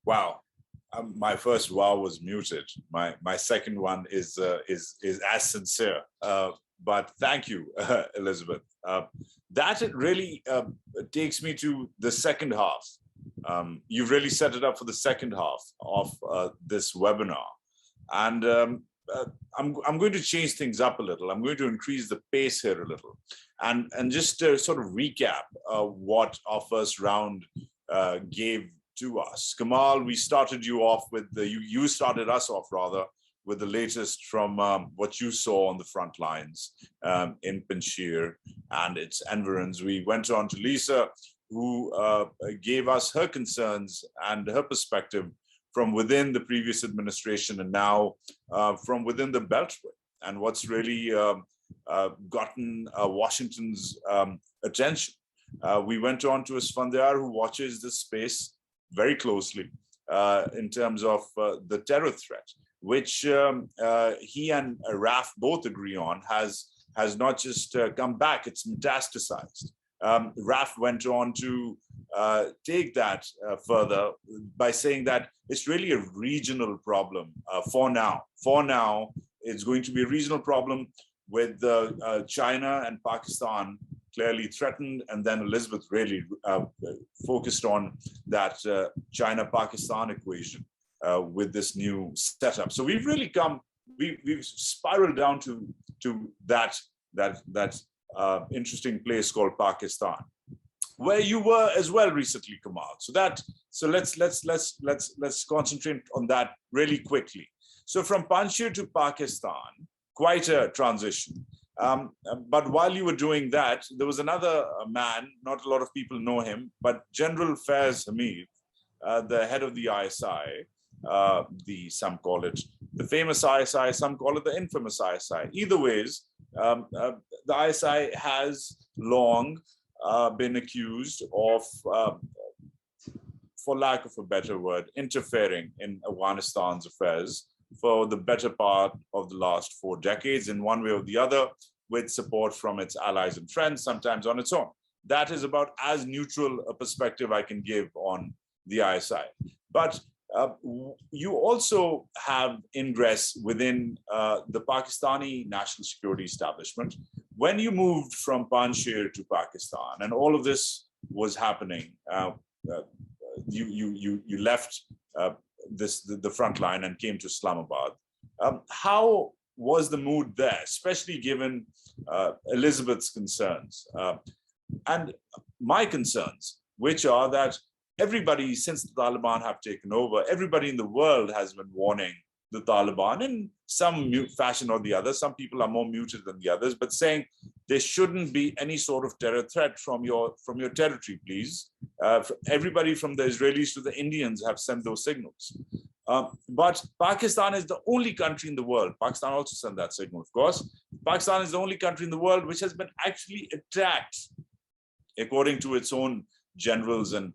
Wow. My first wow was muted. My second one is as sincere. But thank you, Elizabeth. That really takes me to the second half. You've really set it up for the second half of this webinar. And I'm going to change things up a little. I'm going to increase the pace here a little. And just to sort of recap what our first round gave to us. Kamal, we started you off with you started us off rather with the latest from what you saw on the front lines in Panjshir and its environs. We went on to Lisa, who gave us her concerns and her perspective from within the previous administration and now from within the Beltway, and what's really gotten Washington's attention. We went on to Asfandyar, who watches this space very closely in terms of the terror threat, which he and Raff both agree on has not just come back, it's metastasized. Raff went on to take that further by saying that it's really a regional problem for now. For now, it's going to be a regional problem with China and Pakistan clearly threatened, and then Elizabeth really focused on that China-Pakistan equation with this new setup. So we've really we've spiraled down to that interesting place called Pakistan, where you were as well recently, Kamal. So let's concentrate on that really quickly. So from Panjshir to Pakistan, quite a transition. But while you were doing that, there was another man, not a lot of people know him, but General Faiz Hamid, the head of the ISI, some call it the famous ISI, some call it the infamous ISI. Either ways, the ISI has long been accused of, for lack of a better word, interfering in Afghanistan's affairs for the better part of the last 4 decades in one way or the other, with support from its allies and friends, sometimes on its own. That is about as neutral a perspective I can give on the ISI. But you also have ingress within the Pakistani national security establishment. When you moved from Panjshir to Pakistan, and all of this was happening, you left the front line and came to Islamabad. How was the mood there, especially given Elizabeth's concerns and my concerns, which are that everybody, since the Taliban have taken over, everybody in the world has been warning the Taliban in some fashion or the other. Some people are more muted than the others, but saying there shouldn't be any sort of terror threat from your territory, please. Everybody from the Israelis to the Indians have sent those signals. But Pakistan is the only country in the world. Pakistan also sent that signal, of course. Pakistan is the only country in the world which has been actually attacked, according to its own generals and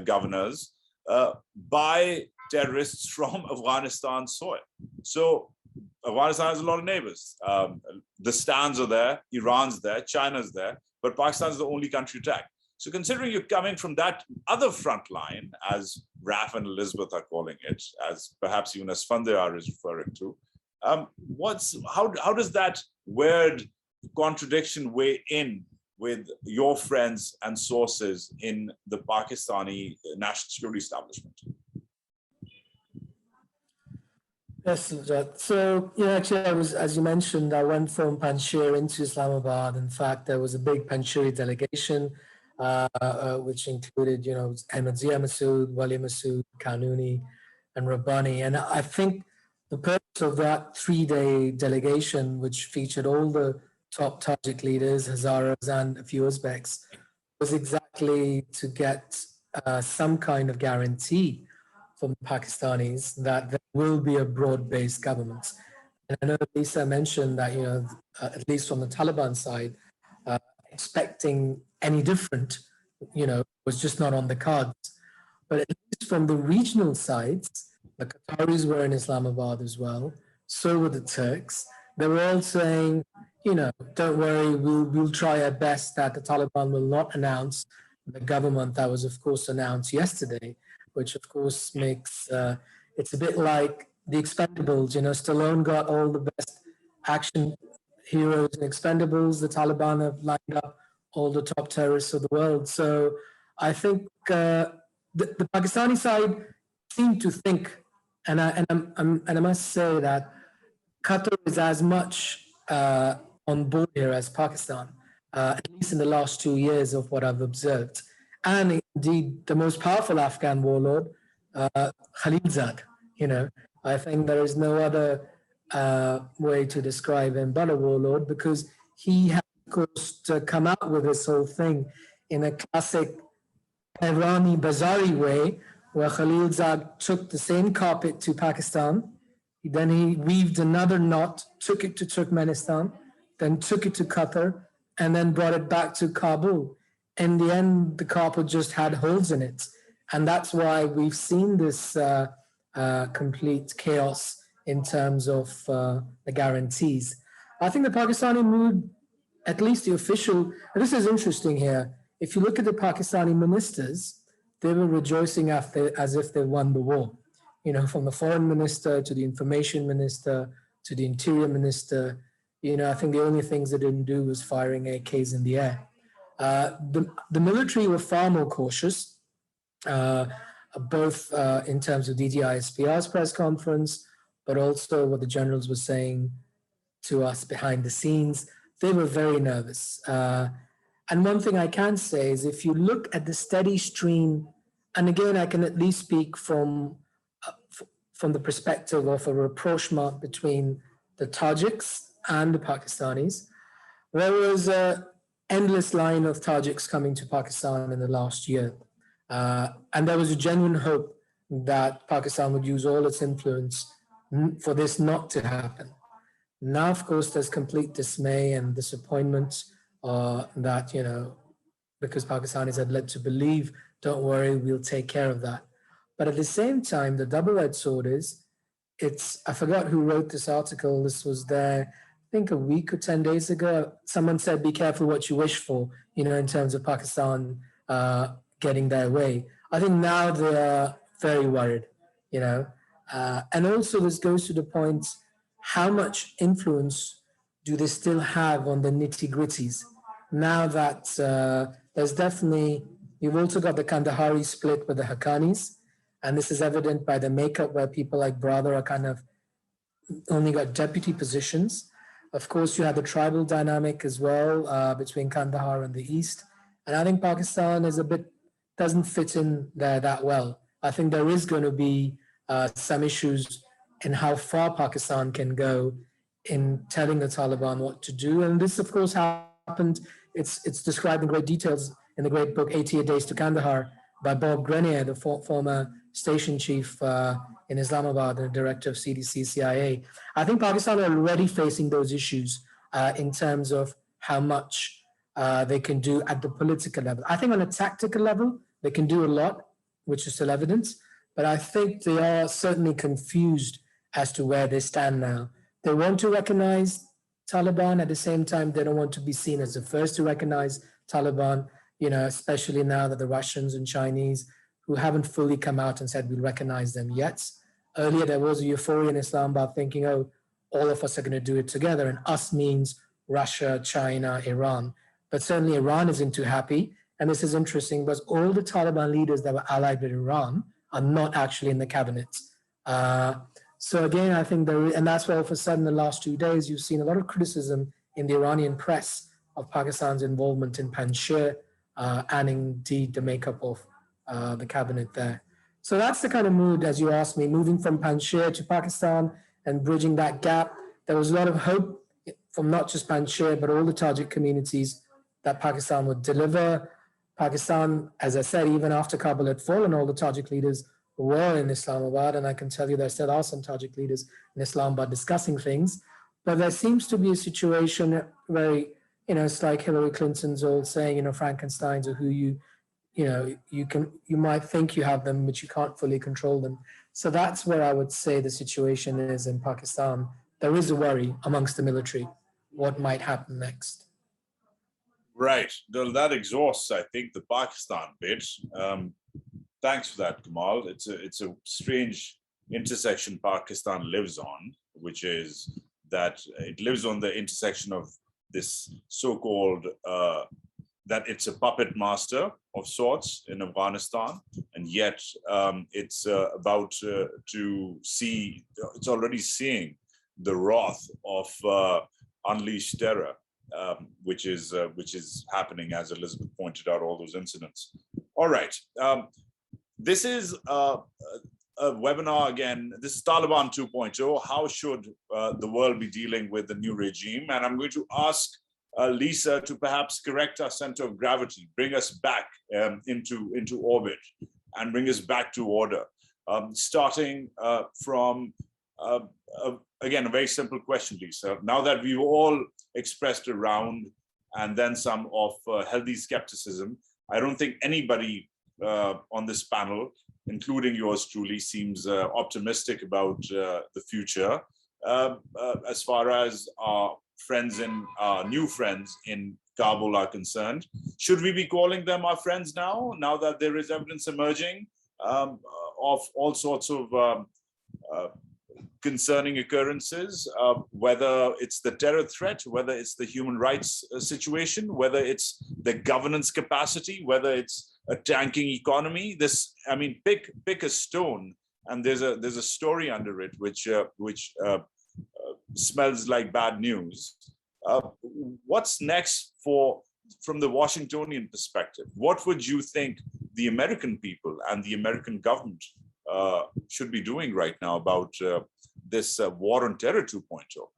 governors, by terrorists from Afghanistan soil. So Afghanistan has a lot of neighbors. The Stans are there, Iran's there, China's there, but Pakistan is the only country attacked. So considering you're coming from that other front line, as Raff and Elizabeth are calling it, as perhaps even Asfandyar is referring to, how does that weird contradiction weigh in with your friends and sources in the Pakistani national security establishment? Yes, Rajat. So, actually, as you mentioned, I went from Panjshir into Islamabad. In fact, there was a big Panjshiri delegation, which included, Ahmed Zia Massoud, Wali Massoud, Kanuni, and Rabbani. And I think the purpose of that 3-day delegation, which featured all the top Tajik leaders, Hazaras, and a few Uzbeks, was exactly to get some kind of guarantee from the Pakistanis that there will be a broad-based government. And I know Lisa mentioned that, at least from the Taliban side, expecting any different, was just not on the cards. But at least from the regional sides, the Qataris were in Islamabad as well, so were the Turks. They were all saying, don't worry, we'll try our best that the Taliban will not announce the government that was, of course, announced yesterday, which, of course, makes it's a bit like the Expendables. Stallone got all the best action heroes in Expendables. The Taliban have lined up all the top terrorists of the world. So I think the Pakistani side seemed to think, and I must say that Qatar is as much on board here as Pakistan, at least in the last 2 years of what I've observed. And indeed, the most powerful Afghan warlord, Khalilzad, I think there is no other way to describe him but a warlord, because he had, of course, to come out with this whole thing in a classic Irani Bazari way, where Khalilzad took the same carpet to Pakistan, then he weaved another knot, took it to Turkmenistan, then took it to Qatar, and then brought it back to Kabul. In the end, the carpet just had holes in it. And that's why we've seen this complete chaos in terms of the guarantees. I think the Pakistani mood, at least the official, and this is interesting here, if you look at the Pakistani ministers, they were rejoicing as if they won the war. From the foreign minister to the information minister to the interior minister, I think the only things they didn't do was firing AKs in the air. The military were far more cautious, both in terms of DGI-SPR's press conference, but also what the generals were saying to us behind the scenes. They were very nervous. And one thing I can say is if you look at the steady stream, and again, I can at least speak from the perspective of a rapprochement between the Tajiks and the Pakistanis, there was an endless line of Tajiks coming to Pakistan in the last year. And there was a genuine hope that Pakistan would use all its influence for this not to happen. Now, of course, there's complete dismay and disappointment that, because Pakistanis had led to believe, don't worry, we'll take care of that. But at the same time, the double-edged sword is, I forgot who wrote this article. This was there, I think a week or 10 days ago. Someone said, be careful what you wish for, in terms of Pakistan getting their way. I think now they're very worried, and also this goes to the point, how much influence do they still have on the nitty-gritties? Now that there's definitely You've also got the Kandahari split with the Haqqanis, and this is evident by the makeup where people like Brother are kind of only got deputy positions. Of course, you have the tribal dynamic as well between Kandahar and the east. And I think Pakistan is doesn't fit in there that well. I think there is going to be some issues in how far Pakistan can go in telling the Taliban what to do. And this, of course, happened. It's described in great details in the great book, 88 Days to Kandahar, by Bob Grenier, the former station chief in Islamabad and director of CDC, CIA. I think Pakistan are already facing those issues in terms of how much they can do at the political level. I think on a tactical level, they can do a lot, which is still evidence, but I think they are certainly confused as to where they stand now. They want to recognize Taliban. At the same time, they don't want to be seen as the first to recognize Taliban, especially now that the Russians and Chinese, who haven't fully come out and said we'll recognize them yet. Earlier, there was a euphoria in Islamabad thinking, oh, all of us are going to do it together. And us means Russia, China, Iran. But certainly Iran isn't too happy. And this is interesting because all the Taliban leaders that were allied with Iran are not actually in the cabinet. So again, I think and that's why all of a sudden the last 2 days, you've seen a lot of criticism in the Iranian press of Pakistan's involvement in Panjshir and indeed the makeup of the cabinet there. So that's the kind of mood, as you asked me, moving from Panjshir to Pakistan and bridging that gap. There was a lot of hope from not just Panjshir, but all the Tajik communities that Pakistan would deliver. Pakistan, as I said, even after Kabul had fallen, all the Tajik leaders were in Islamabad, and I can tell you there still are some Tajik leaders in Islamabad discussing things. But there seems to be a situation where, it's like Hillary Clinton's old saying, Frankensteins are who you might think you have them, but you can't fully control them. So that's where I would say the situation is in Pakistan. There is a worry amongst the military, what might happen next. Right. Well, that exhausts, I think, the Pakistan bit. Thanks for that, Kamal. It's a strange intersection Pakistan lives on, which is that it lives on the intersection of this so-called that it's a puppet master of sorts in Afghanistan, and yet it's about to see, it's already seeing the wrath of unleashed terror, which is happening, as Elizabeth pointed out, all those incidents. All right, this is a webinar again. This is Taliban 2.0. How should the world be dealing with the new regime? And I'm going to ask Lisa to perhaps correct our center of gravity, bring us back into orbit, and bring us back to order. Starting from, again, a very simple question, Lisa. Now that we've all expressed around and then some of healthy skepticism, I don't think anybody on this panel, including yours truly, seems optimistic about the future as far as our friends and new friends in Kabul are concerned. Should we be calling them our friends now that there is evidence emerging of all sorts of concerning occurrences, whether it's the terror threat, whether it's the human rights situation, whether it's the governance capacity, whether it's a tanking economy? This, I mean, pick a stone, and there's a story under it which smells like bad news. What's next from the Washingtonian perspective? What would you think the American people and the American government should be doing right now about this war on terror 2.0,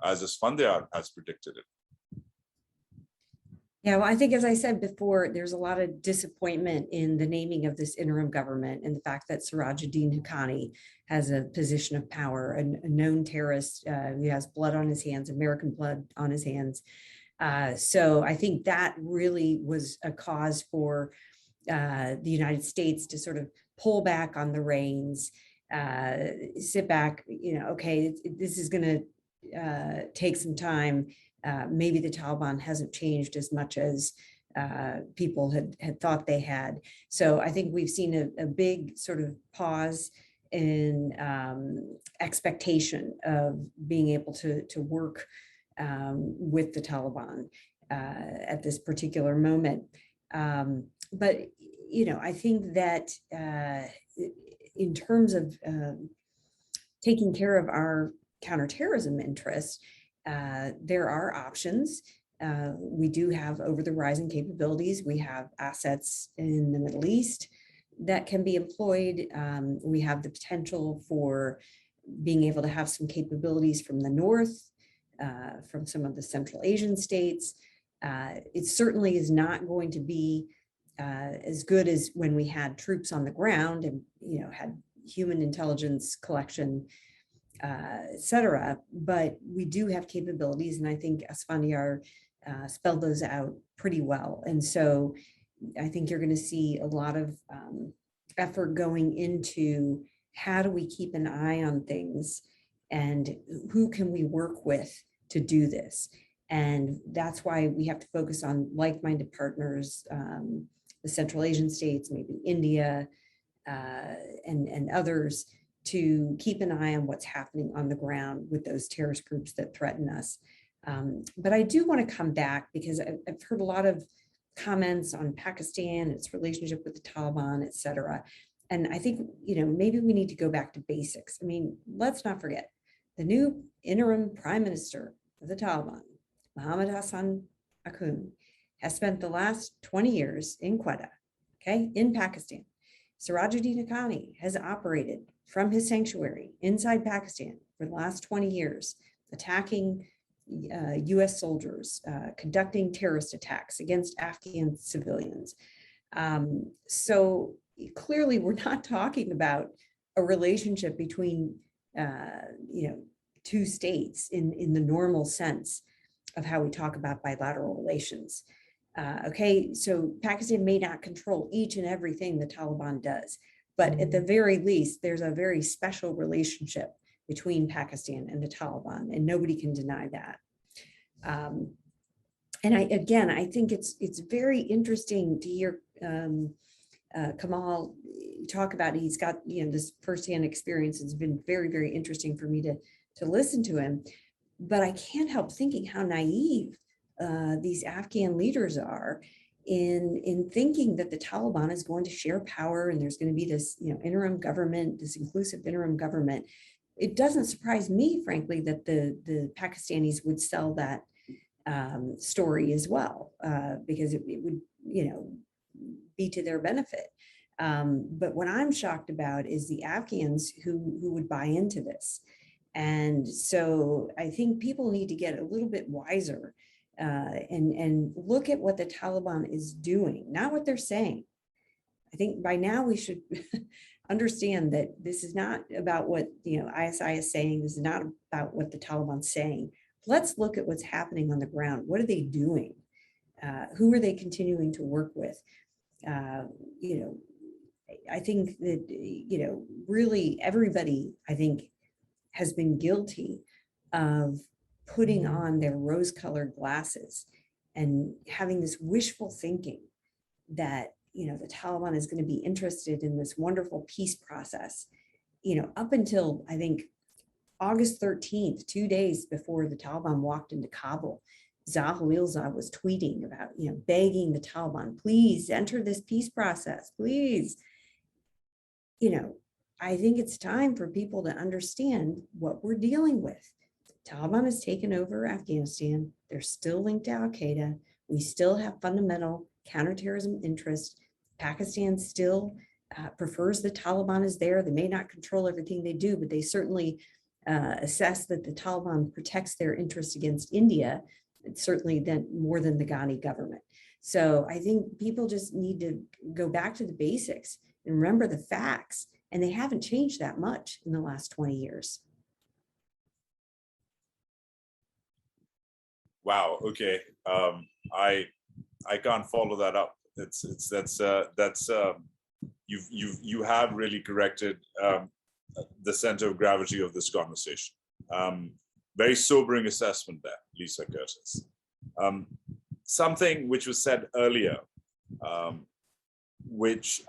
as Asfandyar has predicted it? Yeah, well, I think, as I said before, there's a lot of disappointment in the naming of this interim government and the fact that Sirajuddin Haqqani has a position of power, a known terrorist who has blood on his hands, American blood on his hands. So I think that really was a cause for the United States to sort of pull back on the reins, sit back, okay, this is going to take some time. Maybe the Taliban hasn't changed as much as people had thought they had. So I think we've seen a big sort of pause in expectation of being able to work with the Taliban at this particular moment. but I think that in terms of taking care of our counterterrorism interests, there are options. We do have over-the-horizon capabilities. We have assets in the Middle East that can be employed. We have the potential for being able to have some capabilities from the north, from some of the Central Asian states. It certainly is not going to be as good as when we had troops on the ground and had human intelligence collection, et cetera. But we do have capabilities, and I think Asfandyar spelled those out pretty well. And so I think you're going to see a lot of effort going into how do we keep an eye on things and who can we work with to do this. And that's why we have to focus on like-minded partners, the Central Asian states, maybe India, and others, to keep an eye on what's happening on the ground with those terrorist groups that threaten us. But I do want to come back because I've heard a lot of comments on Pakistan, its relationship with the Taliban, et cetera. And I think, maybe we need to go back to basics. I mean, let's not forget the new interim prime minister of the Taliban, Mohammad Hassan Akhund, has spent the last 20 years in Quetta, in Pakistan. Sirajuddin Haqqani has operated from his sanctuary inside Pakistan for the last 20 years, attacking US soldiers, conducting terrorist attacks against Afghan civilians. So clearly we're not talking about a relationship between two states in the normal sense of how we talk about bilateral relations. So Pakistan may not control each and everything the Taliban does, but at the very least, there's a very special relationship between Pakistan and the Taliban, and nobody can deny that. And I think it's very interesting to hear Kamal talk about. He's got this firsthand experience. It's been very, very interesting for me to listen to him. But I can't help thinking how naive these Afghan leaders are in thinking that the Taliban is going to share power and there's going to be this interim government, this inclusive interim government. It doesn't surprise me, frankly, that the Pakistanis would sell that story as well, because it would be to their benefit. But what I'm shocked about is the Afghans who would buy into this. And so I think people need to get a little bit wiser and look at what the Taliban is doing, not what they're saying. I think by now we should understand that this is not about what ISI is saying. This is not about what the Taliban's saying. Let's look at what's happening on the ground. What are they doing? Who are they continuing to work with? I think that really everybody, I think, has been guilty of putting on their rose-colored glasses and having this wishful thinking that the Taliban is going to be interested in this wonderful peace process. Up until I think August 13th, 2 days before the Taliban walked into Kabul, Zahir was tweeting about begging the Taliban, please enter this peace process, please. I think it's time for people to understand what we're dealing with. Taliban has taken over Afghanistan. They're still linked to Al-Qaeda. We still have fundamental counterterrorism interests. Pakistan still prefers the Taliban is there. They may not control everything they do, but they certainly assess that the Taliban protects their interests against India, certainly more than the Ghani government. So I think people just need to go back to the basics and remember the facts. And they haven't changed that much in the last 20 years. Wow. Okay. I can't follow that up. You have really corrected the center of gravity of this conversation. Very sobering assessment there, Lisa Curtis. Something which was said earlier,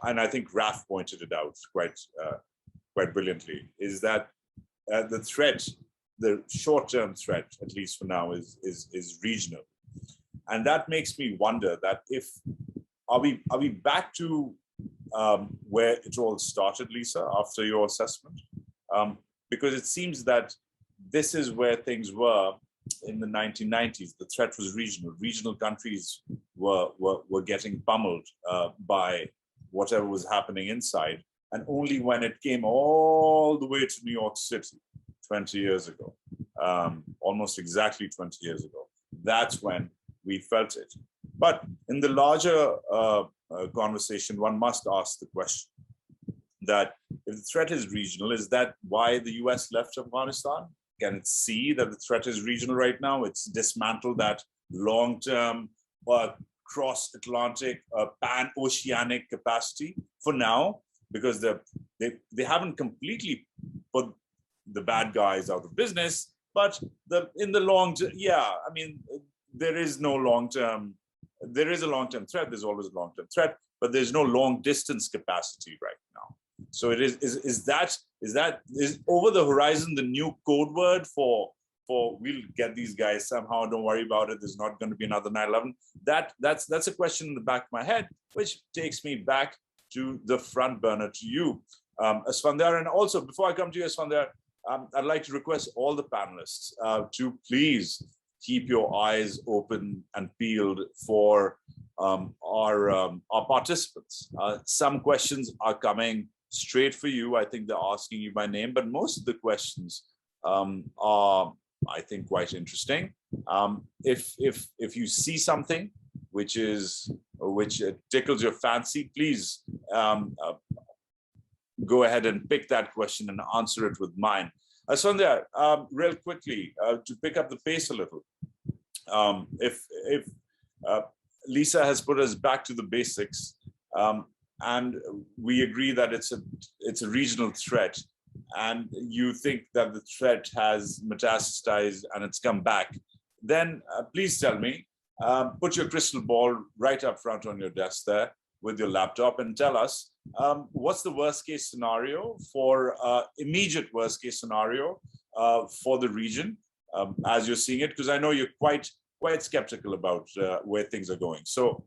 and I think Raff pointed it out quite brilliantly, is that the threat, the short-term threat, at least for now, is regional. And that makes me wonder that if are we back to where it all started, Lisa, after your assessment? Because it seems that this is where things were in the 1990s. The threat was regional. Regional countries were getting pummeled by whatever was happening inside. And only when it came all the way to New York City 20 years ago, almost exactly 20 years ago, that's when we felt it. But in the larger conversation, one must ask the question that if the threat is regional, is that why the US left Afghanistan? Can it see that the threat is regional right now? It's dismantled that long-term cross-Atlantic, pan-oceanic capacity for now, because they haven't completely put the bad guys out of business, but in the long term, yeah, I mean, there is no long-term, there is a long-term threat, there's always a long-term threat, but there's no long-distance capacity right now. So it is over the horizon the new code word for we'll get these guys somehow, don't worry about it, there's not going to be another 9/11. That's a question in the back of my head, which takes me back to the front burner to you, Asfandyar. And also, before I come to you, Asfandyar, I'd like to request all the panelists to please keep your eyes open and peeled for our participants. Some questions are coming straight for you. I think they're asking you by name, but most of the questions are, I think, quite interesting. If you see something which tickles your fancy, please go ahead and pick that question and answer it with mine. Asfandyar, real quickly, to pick up the pace a little, if Lisa has put us back to the basics, and we agree that it's a regional threat, and you think that the threat has metastasized and it's come back, then please tell me, put your crystal ball right up front on your desk there with your laptop and tell us what's the worst case scenario for immediate worst case scenario for the region as you're seeing it, because I know you're quite skeptical about where things are going. So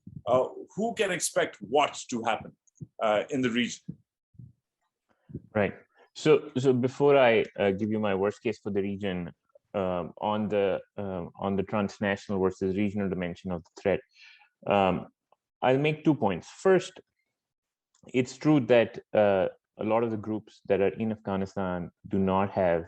who can expect what to happen in the region? Right. So before I give you my worst case for the region, on the transnational versus regional dimension of the threat, I'll make 2 points. First, it's true that a lot of the groups that are in Afghanistan do not have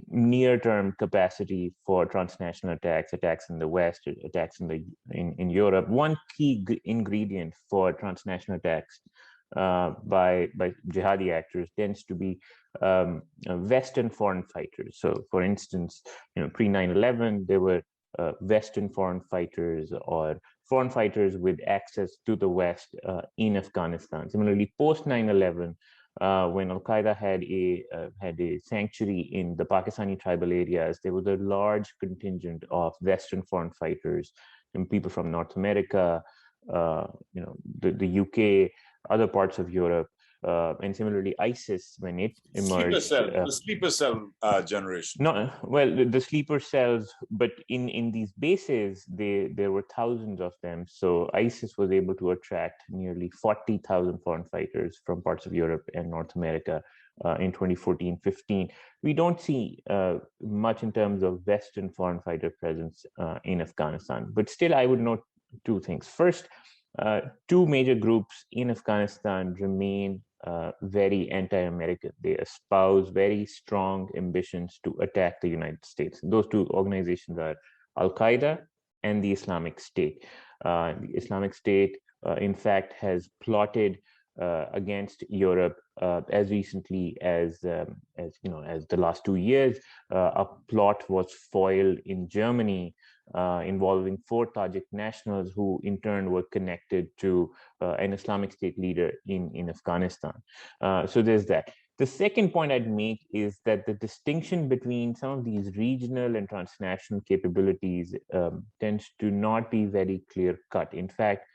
near-term capacity for transnational attacks in the West, attacks in Europe. One key ingredient for transnational attacks by jihadi actors tends to be Western foreign fighters. So, for instance, pre 9/11, there were Western foreign fighters or foreign fighters with access to the West in Afghanistan. Similarly, post 9/11. When Al Qaeda had a sanctuary in the Pakistani tribal areas, there was a large contingent of Western foreign fighters and people from North America, the UK, other parts of Europe, and similarly ISIS, when it emerged. The sleeper cell generation. No, well, the sleeper cells, but in these bases, there were thousands of them. So ISIS was able to attract nearly 40,000 foreign fighters from parts of Europe and North America in 2014-15. We don't see much in terms of Western foreign fighter presence in Afghanistan. But still, I would note 2 things. First, 2 major groups in Afghanistan remain very anti-American. They espouse very strong ambitions to attack the United States. Those 2 organizations are Al Qaeda and the Islamic State. The Islamic State, in fact, has plotted against Europe as recently as the last 2 years. A plot was foiled in Germany involving 4 Tajik nationals who in turn were connected to an Islamic State leader in Afghanistan. So there's that. The second point I'd make is that the distinction between some of these regional and transnational capabilities tends to not be very clear cut. In fact,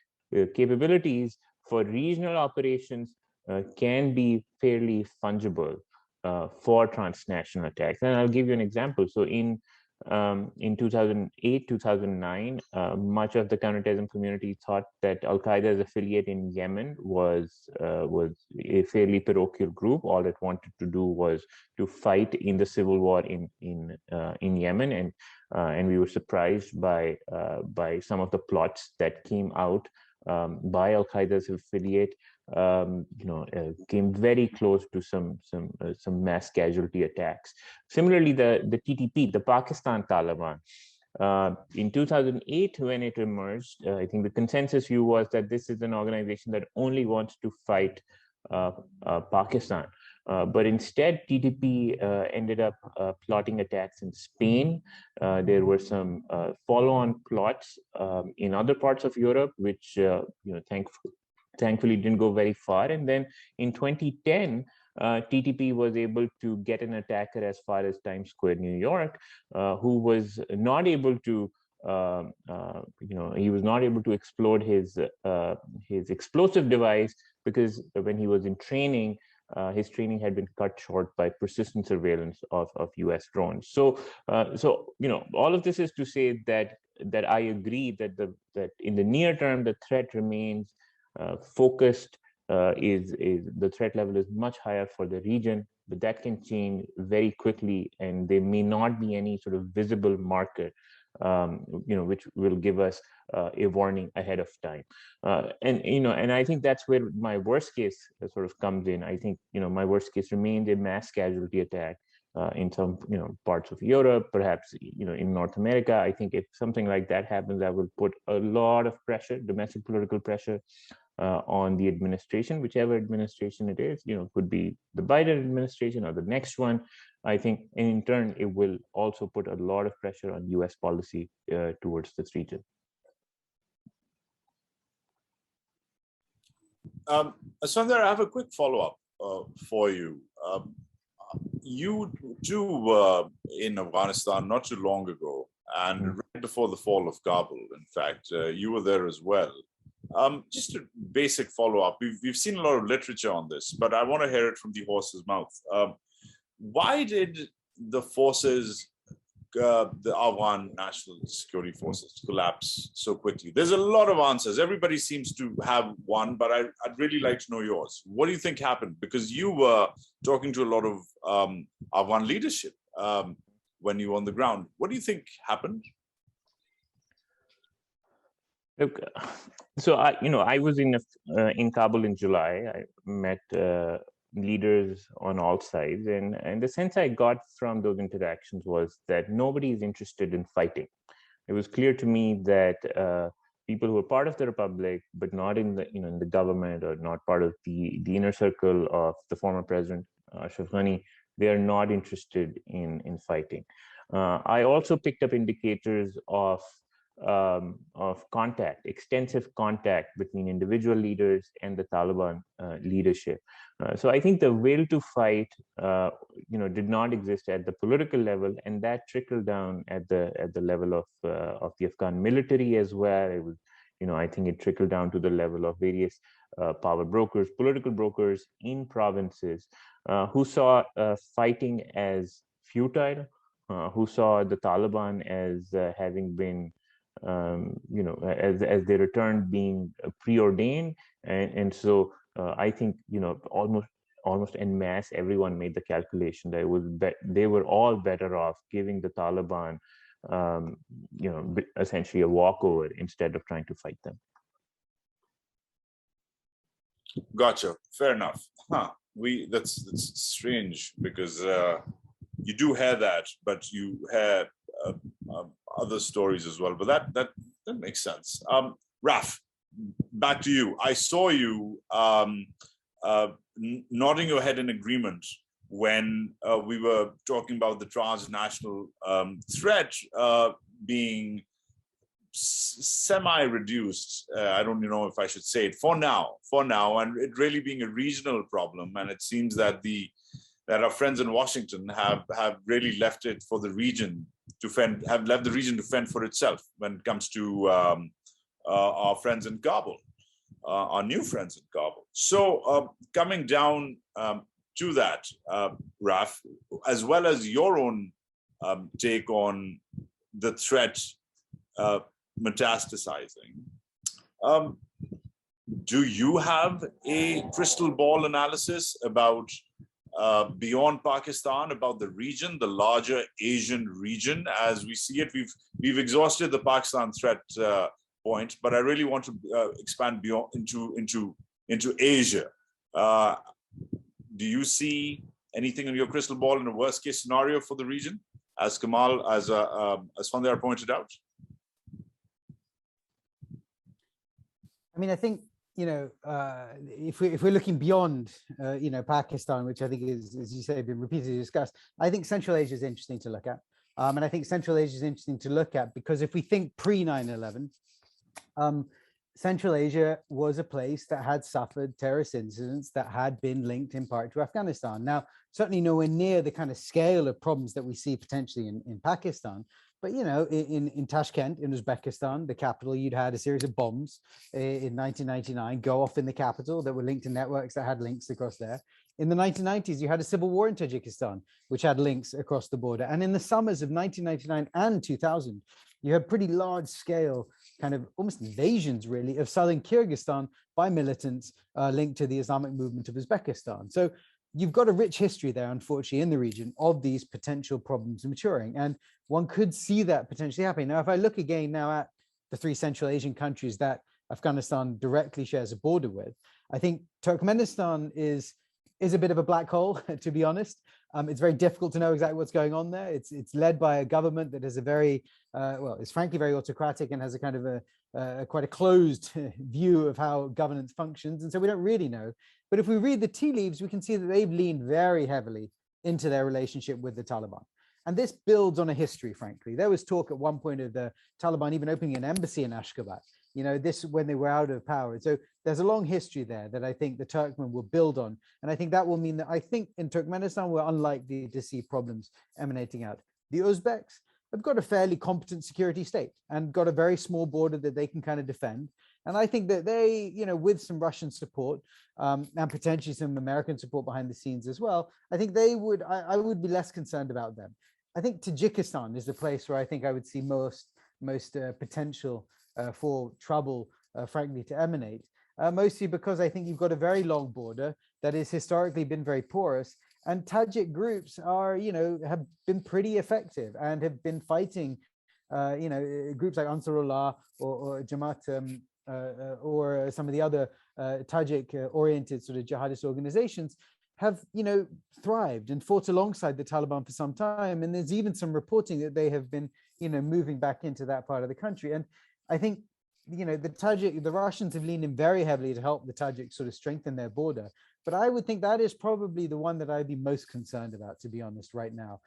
capabilities for regional operations can be fairly fungible for transnational attacks. And I'll give you an example. So in in 2008, 2009, much of the counterterrorism community thought that Al-Qaeda's affiliate in Yemen was a fairly parochial group. All it wanted to do was to fight in the civil war in Yemen, and we were surprised by some of the plots that came out by Al-Qaeda's affiliate. Came very close to some mass casualty attacks. Similarly, the TTP, the Pakistan Taliban, in 2008, when it emerged, I think the consensus view was that this is an organization that only wants to fight Pakistan. But instead, TTP ended up plotting attacks in Spain. There were some follow-on plots in other parts of Europe, which thankfully didn't go very far. And then in 2010, TTP was able to get an attacker as far as Times Square, New York, who was not able to, he was not able to explode his explosive device, because when he was in training, his training had been cut short by persistent surveillance of US drones. So all of this is to say that I agree that in the near term, the threat remains focused. The threat level is much higher for the region, but that can change very quickly, and there may not be any sort of visible marker, which will give us a warning ahead of time. And I think that's where my worst case sort of comes in. I think my worst case remains a mass casualty attack in some parts of Europe, perhaps in North America. I think if something like that happens, that will put a lot of pressure, domestic political pressure, on the administration, whichever administration it is. Could be the Biden administration or the next one. I think, and in turn, it will also put a lot of pressure on US policy towards this region. Asfandyar, I have a quick follow-up for you. You too in Afghanistan not too long ago, and right before the fall of Kabul, in fact, you were there as well. Just a basic follow-up. We've seen a lot of literature on this, but I want to hear it from the horse's mouth. Why did the forces, the Afghan National Security Forces, collapse so quickly? There's a lot of answers. Everybody seems to have one, but I'd really like to know yours. What do you think happened? Because you were talking to a lot of Afghan leadership when you were on the ground. What do you think happened? Look, so I was in Kabul in July. I met leaders on all sides, and the sense I got from those interactions was that nobody is interested in fighting. It was clear to me that people who are part of the republic, but not in the in the government, or not part of the inner circle of the former president Ashraf Ghani, they are not interested in fighting. I also picked up indicators of contact, extensive contact between individual leaders and the Taliban leadership. So I think the will to fight, did not exist at the political level, and that trickled down at the level of the Afghan military as well. It was, I think it trickled down to the level of various power brokers, political brokers in provinces who saw fighting as futile, who saw the Taliban as having been as they returned being preordained, and so I think almost en masse everyone made the calculation that it was they were all better off giving the Taliban essentially a walkover instead of trying to fight them. Gotcha. Fair enough. That's strange, because you do hear that, but you hear other stories as well. But that makes sense. Raff, back to you. I saw you nodding your head in agreement when we were talking about the transnational threat being semi-reduced. I don't know if I should say it for now, and it really being a regional problem. And it seems that our friends in Washington have really left it for the region to fend, have left the region to fend for itself when it comes to our friends in Kabul, our new friends in Kabul. So coming down to that, Raff, as well as your own take on the threat metastasizing. Do you have a crystal ball analysis about beyond Pakistan, about the region, the larger Asian region as we see it? We've exhausted the Pakistan threat point, but I really want to expand beyond into Asia. Do you see anything in your crystal ball in a worst case scenario for the region, as Kamal, as Asfandyar pointed out? I mean, I think, you know, if we're looking beyond, you know, Pakistan, which I think is, as you say, been repeatedly discussed, I think Central Asia is interesting to look at. And I think Central Asia is interesting to look at because if we think pre 9/11, Central Asia was a place that had suffered terrorist incidents that had been linked in part to Afghanistan. Now, certainly nowhere near the kind of scale of problems that we see potentially in Pakistan. But, you know, in Tashkent, in Uzbekistan, the capital, you'd had a series of bombs in 1999 go off in the capital that were linked to networks that had links across there. In the 1990s, you had a civil war in Tajikistan, which had links across the border. And in the summers of 1999 and 2000, you had pretty large scale kind of almost invasions, really, of southern Kyrgyzstan by militants linked to the Islamic movement of Uzbekistan. So you've got a rich history there, unfortunately, in the region of these potential problems maturing. And one could see that potentially happening. Now, if I look again now at the 3 Central Asian countries that Afghanistan directly shares a border with, I think Turkmenistan is a bit of a black hole, to be honest. It's very difficult to know exactly what's going on there. It's led by a government that has a very, well, it's frankly very autocratic and has a kind of quite a closed view of how governance functions. And so we don't really know. But if we read the tea leaves, we can see that they've leaned very heavily into their relationship with the Taliban. And this builds on a history, frankly. There was talk at one point of the Taliban even opening an embassy in Ashgabat, you know, this when they were out of power. So there's a long history there that I think the Turkmen will build on. And I think that will mean that I think in Turkmenistan, we're unlikely to see problems emanating out. The Uzbeks have got a fairly competent security state and got a very small border that they can kind of defend. And I think that they, you know, with some Russian support and potentially some American support behind the scenes as well, I think they would, I would be less concerned about them. I think Tajikistan is the place where I think I would see most potential for trouble, frankly, to emanate. Mostly because I think you've got a very long border that has historically been very porous, and Tajik groups are, you know, have been pretty effective and have been fighting, you know, groups like Ansarullah or Jamaat or some of the other Tajik-oriented sort of jihadist organizations have, you know, thrived and fought alongside the Taliban for some time. And there's even some reporting that they have been, you know, moving back into that part of the country. And I think, you know, the Russians have leaned in very heavily to help the Tajiks sort of strengthen their border. But I would think that is probably the one that I'd be most concerned about, to be honest, right now.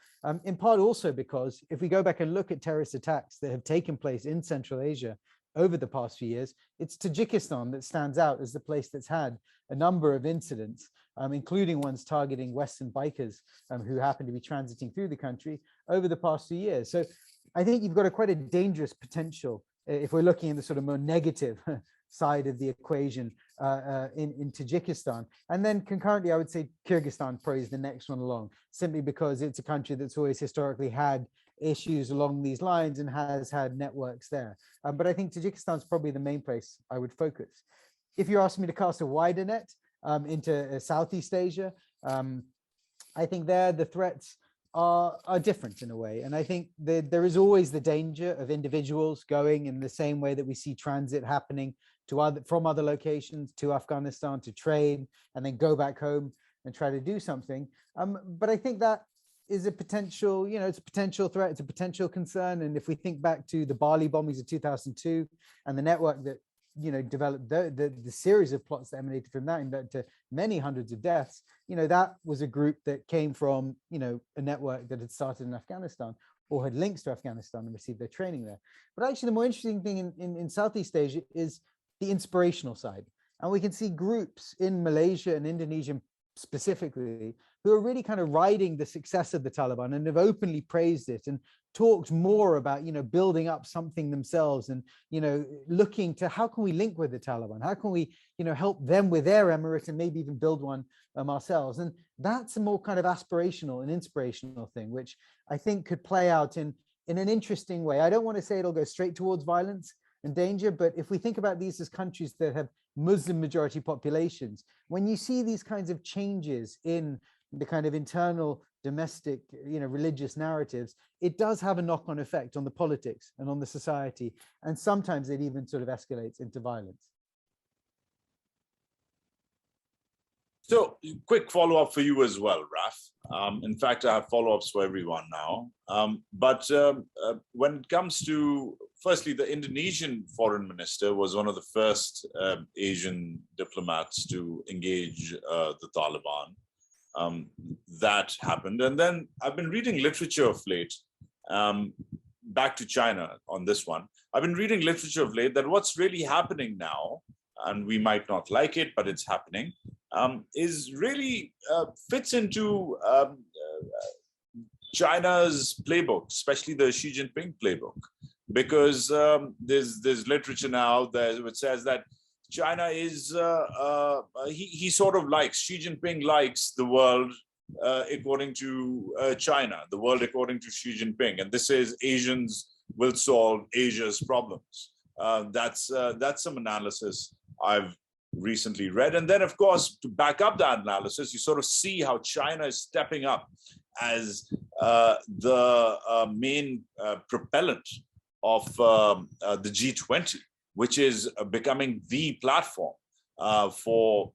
In part also because if we go back and look at terrorist attacks that have taken place in Central Asia over the past few years, it's Tajikistan that stands out as the place that's had a number of incidents, including ones targeting Western bikers who happen to be transiting through the country over the past few years. So I think you've got quite a dangerous potential if we're looking at the sort of more negative side of the equation in Tajikistan. And then concurrently, I would say Kyrgyzstan probably is the next one along, simply because it's a country that's always historically had issues along these lines and has had networks there. But I think Tajikistan is probably the main place I would focus. If you ask me to cast a wider net into Southeast Asia, I think there the threats are different in a way. And I think there is always the danger of individuals going in the same way that we see transit happening to from other locations to Afghanistan to trade and then go back home and try to do something. But I think that is a potential, you know, it's a potential threat, it's a potential concern. And if we think back to the Bali bombings of 2002 and the network that, you know, developed the series of plots that emanated from that and led to many hundreds of deaths, you know, that was a group that came from, you know, a network that had started in Afghanistan or had links to Afghanistan and received their training there. But actually the more interesting thing in Southeast Asia is the inspirational side. And we can see groups in Malaysia and Indonesia specifically who are really kind of riding the success of the Taliban and have openly praised it and talked more about, you know, building up something themselves and, you know, looking to how can we link with the Taliban? How can we, you know, help them with their emirate and maybe even build one ourselves? And that's a more kind of aspirational and inspirational thing, which I think could play out in an interesting way. I don't want to say it'll go straight towards violence and danger, but if we think about these as countries that have Muslim majority populations, when you see these kinds of changes in the kind of internal domestic, religious narratives, it does have a knock-on effect on the politics and on the society. And sometimes it even sort of escalates into violence. So quick follow-up for you as well, Raff. In fact, I have follow-ups for everyone now. But when it comes to, firstly, the Indonesian foreign minister was one of the first Asian diplomats to engage the Taliban. That happened. And then I've been reading literature of late, back to China on this one. I've been reading literature of late that what's really happening now, and we might not like it, but it's happening, is really fits into China's playbook, especially the Xi Jinping playbook, because there's literature now that which says that China is he sort of likes, Xi Jinping likes the world according to China, the world according to Xi Jinping, and this is Asians will solve Asia's problems. That's some analysis I've recently read. And then, of course, to back up that analysis, you sort of see how China is stepping up as the main propellant of the G20, which is becoming the platform for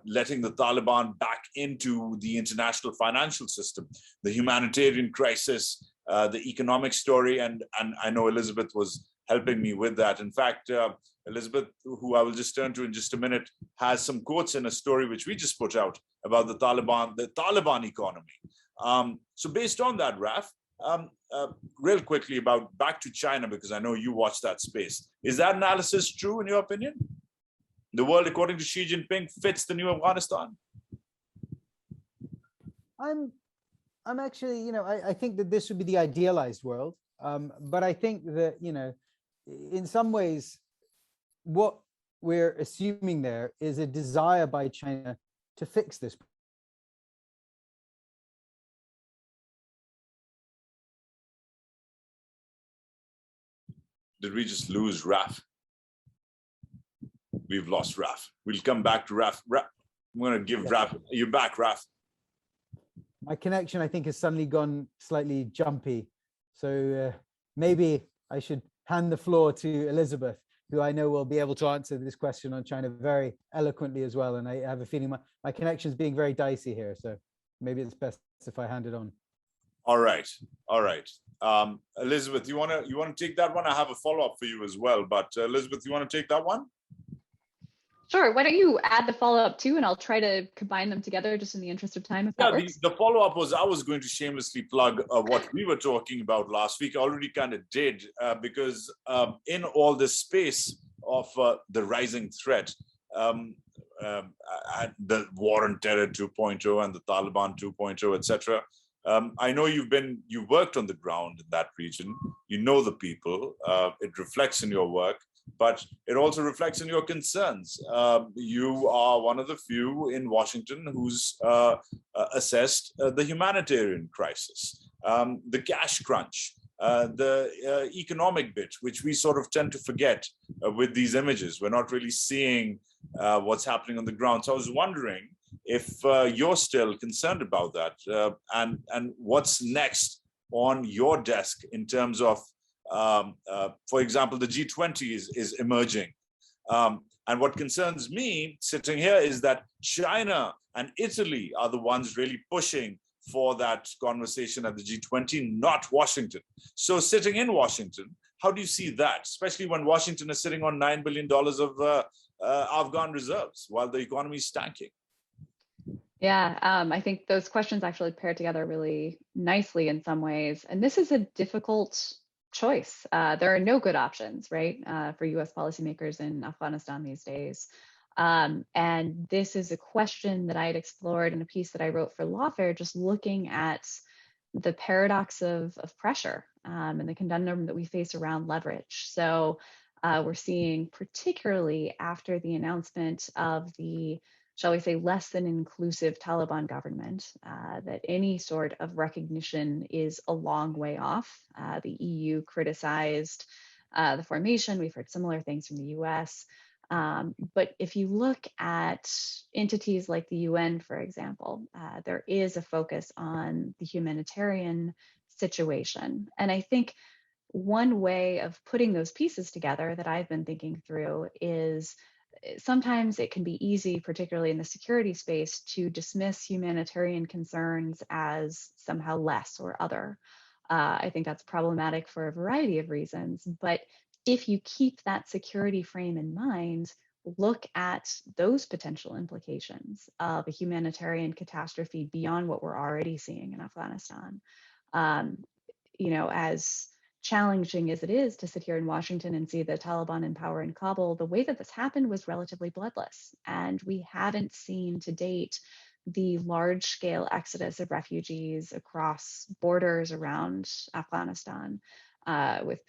letting the Taliban back into the international financial system, the humanitarian crisis, the economic story. And I know Elizabeth was helping me with that. In fact, Elizabeth, who I will just turn to in just a minute, has some quotes in a story which we just put out about the Taliban economy. So based on that, Raff, real quickly about back to China, because I know you watch that space. Is that analysis true in your opinion? The world according to Xi Jinping fits the new Afghanistan? I'm actually, I think that this would be the idealized world. But I think that, in some ways, what we're assuming there is a desire by China to fix this. Did we just lose Raff? We've lost Raff. We'll come back to Raff. I'm going to give Raff, you're back, Raff. My connection, I think, has suddenly gone slightly jumpy. So maybe I should hand the floor to Elizabeth, who I know will be able to answer this question on China very eloquently as well. And I have a feeling my connection is being very dicey here. So maybe it's best if I hand it on. All right. All right. Elizabeth, you want to take that one? I have a follow-up for you as well. But Elizabeth, you want to take that one? Sure. Why don't you add the follow-up too, and I'll try to combine them together just in the interest of time. If that works. The follow-up was I was going to shamelessly plug what we were talking about last week. I already kind of did because in all this space of the rising threat, the war on terror 2.0 and the Taliban 2.0, etc. I know you worked on the ground in that region. You know the people. It reflects in your work. But it also reflects in your concerns. You are one of the few in Washington who's assessed the humanitarian crisis, the cash crunch, the economic bit, which we sort of tend to forget with these images. We're not really seeing what's happening on the ground. So I was wondering if you're still concerned about that and what's next on your desk in terms of for example, the G20 is emerging. And what concerns me sitting here is that China and Italy are the ones really pushing for that conversation at the G20, not Washington. So sitting in Washington, how do you see that, especially when Washington is sitting on $9 billion of Afghan reserves while the economy is tanking? Yeah, I think those questions actually pair together really nicely in some ways. And this is a difficult choice. There are no good options, right, for US policymakers in Afghanistan these days. And this is a question that I had explored in a piece that I wrote for Lawfare, just looking at the paradox of pressure and the conundrum that we face around leverage. So we're seeing, particularly after the announcement of the shall we say, less than inclusive Taliban government, that any sort of recognition is a long way off. The EU criticized the formation. We've heard similar things from the US. But if you look at entities like the UN, for example, there is a focus on the humanitarian situation. And I think one way of putting those pieces together that I've been thinking through is sometimes it can be easy, particularly in the security space, to dismiss humanitarian concerns as somehow less or other. I think that's problematic for a variety of reasons, but if you keep that security frame in mind, look at those potential implications of a humanitarian catastrophe beyond what we're already seeing in Afghanistan. You know, as challenging as it is to sit here in Washington and see the Taliban in power in Kabul, the way that this happened was relatively bloodless. And we haven't seen to date the large-scale exodus of refugees across borders around Afghanistan with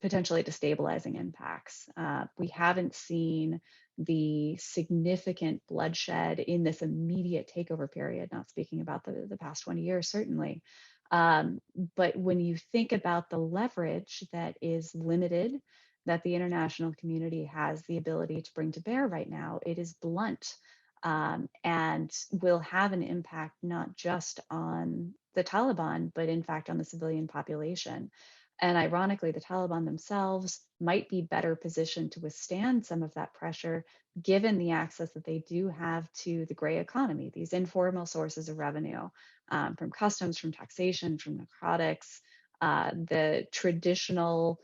potentially destabilizing impacts. We haven't seen the significant bloodshed in this immediate takeover period, not speaking about the past 20 years, certainly. But when you think about the leverage that is limited, that the international community has the ability to bring to bear right now, it is blunt and will have an impact not just on the Taliban, but in fact on the civilian population. And ironically, the Taliban themselves might be better positioned to withstand some of that pressure, given the access that they do have to the gray economy, these informal sources of revenue from customs, from taxation, from narcotics, the traditional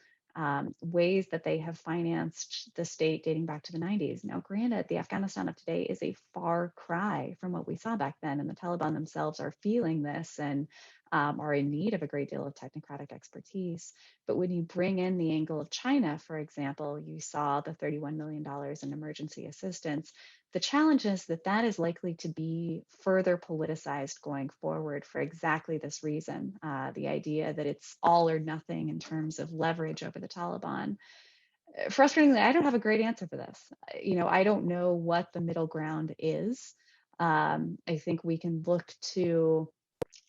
ways that they have financed the state dating back to the 90s. Now, granted, the Afghanistan of today is a far cry from what we saw back then, and the Taliban themselves are feeling this and are in need of a great deal of technocratic expertise. But when you bring in the angle of China, for example, you saw the $31 million in emergency assistance. The challenge is that that is likely to be further politicized going forward for exactly this reason, the idea that it's all or nothing in terms of leverage over the Taliban. Frustratingly, I don't have a great answer for this. You know, I don't know what the middle ground is. I think we can look to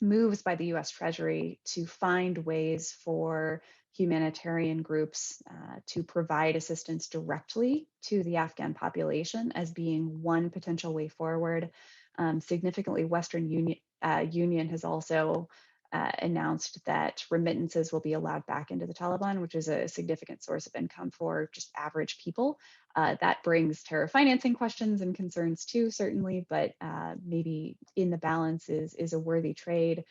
moves by the US Treasury to find ways for humanitarian groups to provide assistance directly to the Afghan population as being one potential way forward. Significantly, Western Union has also announced that remittances will be allowed back into the Taliban, which is a significant source of income for just average people. That brings terror financing questions and concerns too, certainly, but maybe in the balance is a worthy trade.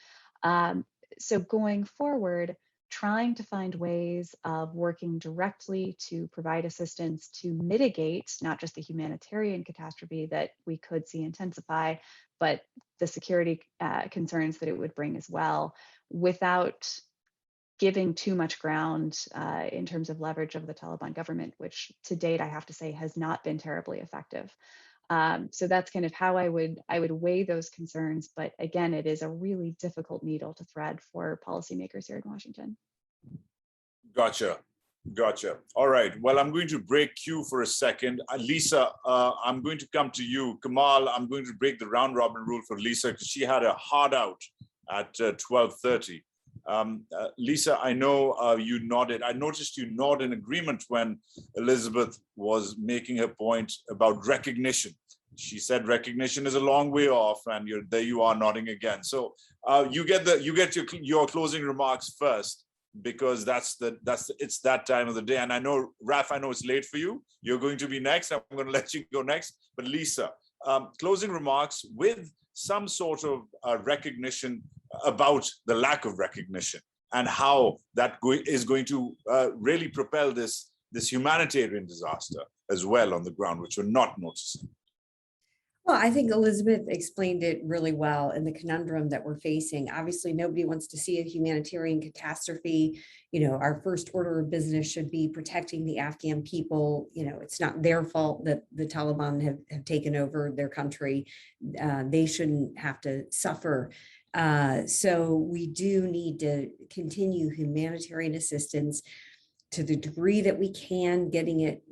So going forward, trying to find ways of working directly to provide assistance to mitigate not just the humanitarian catastrophe that we could see intensify, but the security concerns that it would bring as well, without giving too much ground in terms of leverage of the Taliban government, which to date, I have to say, has not been terribly effective. So that's kind of how I would weigh those concerns. But again, it is a really difficult needle to thread for policymakers here in Washington. Gotcha. All right. Well, I'm going to break queue for a second. Lisa, I'm going to come to you. Kamal, I'm going to break the round robin rule for Lisa because she had a hard out at 12:30. Lisa, I know you nodded. I noticed you nod in agreement when Elizabeth was making her point about recognition. She said recognition is a long way off, and there you are nodding again. So you get your closing remarks first, because it's that time of the day. And I know, Raff, I know it's late for you. You're going to be next. I'm going to let you go next. But Lisa, closing remarks with some sort of recognition about the lack of recognition and how that is going to really propel this humanitarian disaster as well on the ground, which we're not noticing. Well, I think Elizabeth explained it really well in the conundrum that we're facing. Obviously, nobody wants to see a humanitarian catastrophe. You know, our first order of business should be protecting the Afghan people. You know, it's not their fault that the Taliban have taken over their country. They shouldn't have to suffer. So we do need to continue humanitarian assistance to the degree that we can, getting it,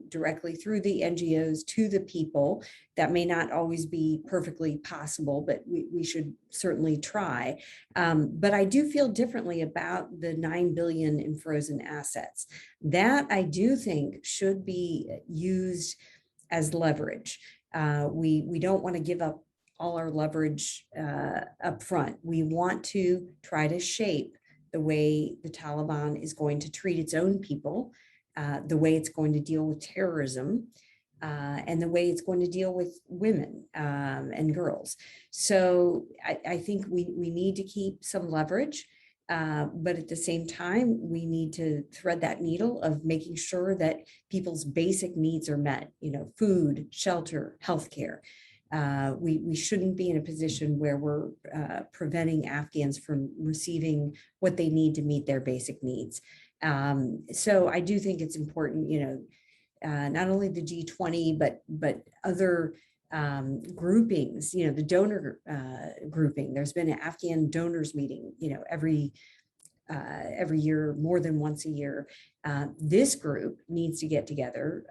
directly through the NGOs to the people. That may not always be perfectly possible, but we should certainly try. But I do feel differently about the 9 billion in frozen assets. That I do think should be used as leverage. We don't want to give up all our leverage up front. We want to try to shape the way the Taliban is going to treat its own people, the way it's going to deal with terrorism, and the way it's going to deal with women and girls. So I think we need to keep some leverage, but at the same time, we need to thread that needle of making sure that people's basic needs are met, food, shelter, healthcare. We shouldn't be in a position where we're preventing Afghans from receiving what they need to meet their basic needs. So I do think it's important, not only the G20, but other groupings, the donor grouping. There's been an Afghan donors meeting, every year, more than once a year. This group needs to get together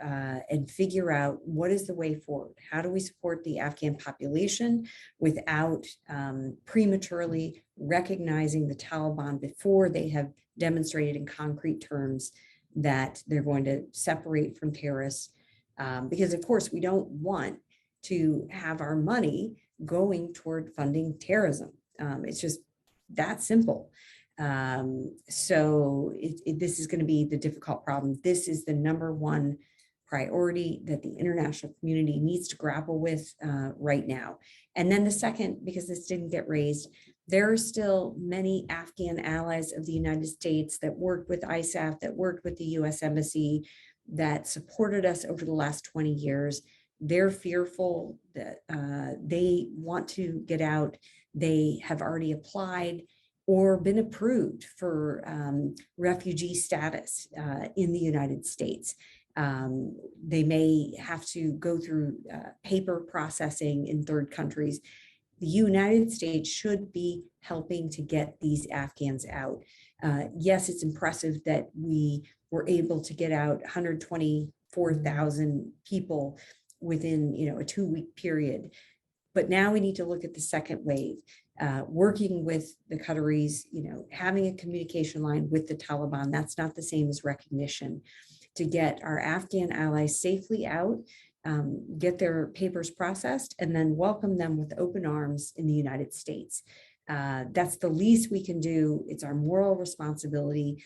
and figure out what is the way forward. How do we support the Afghan population without prematurely recognizing the Taliban before they have demonstrated in concrete terms that they're going to separate from terrorists? Because of course, we don't want to have our money going toward funding terrorism. It's just that simple. So this is going to be the difficult problem. This is the #1 priority that the international community needs to grapple with right now. And then the second, because this didn't get raised, there are still many Afghan allies of the United States that worked with ISAF, that worked with the US Embassy, that supported us over the last 20 years. They're fearful that they want to get out. They have already applied or been approved for refugee status in the United States. They may have to go through paper processing in third countries. The United States should be helping to get these Afghans out. Yes, it's impressive that we were able to get out 124,000 people within a 2-week period. But now we need to look at the second wave, working with the Qataris, having a communication line with the Taliban. That's not the same as recognition. To get our Afghan allies safely out, get their papers processed, and then welcome them with open arms in the United States. That's the least we can do. It's our moral responsibility.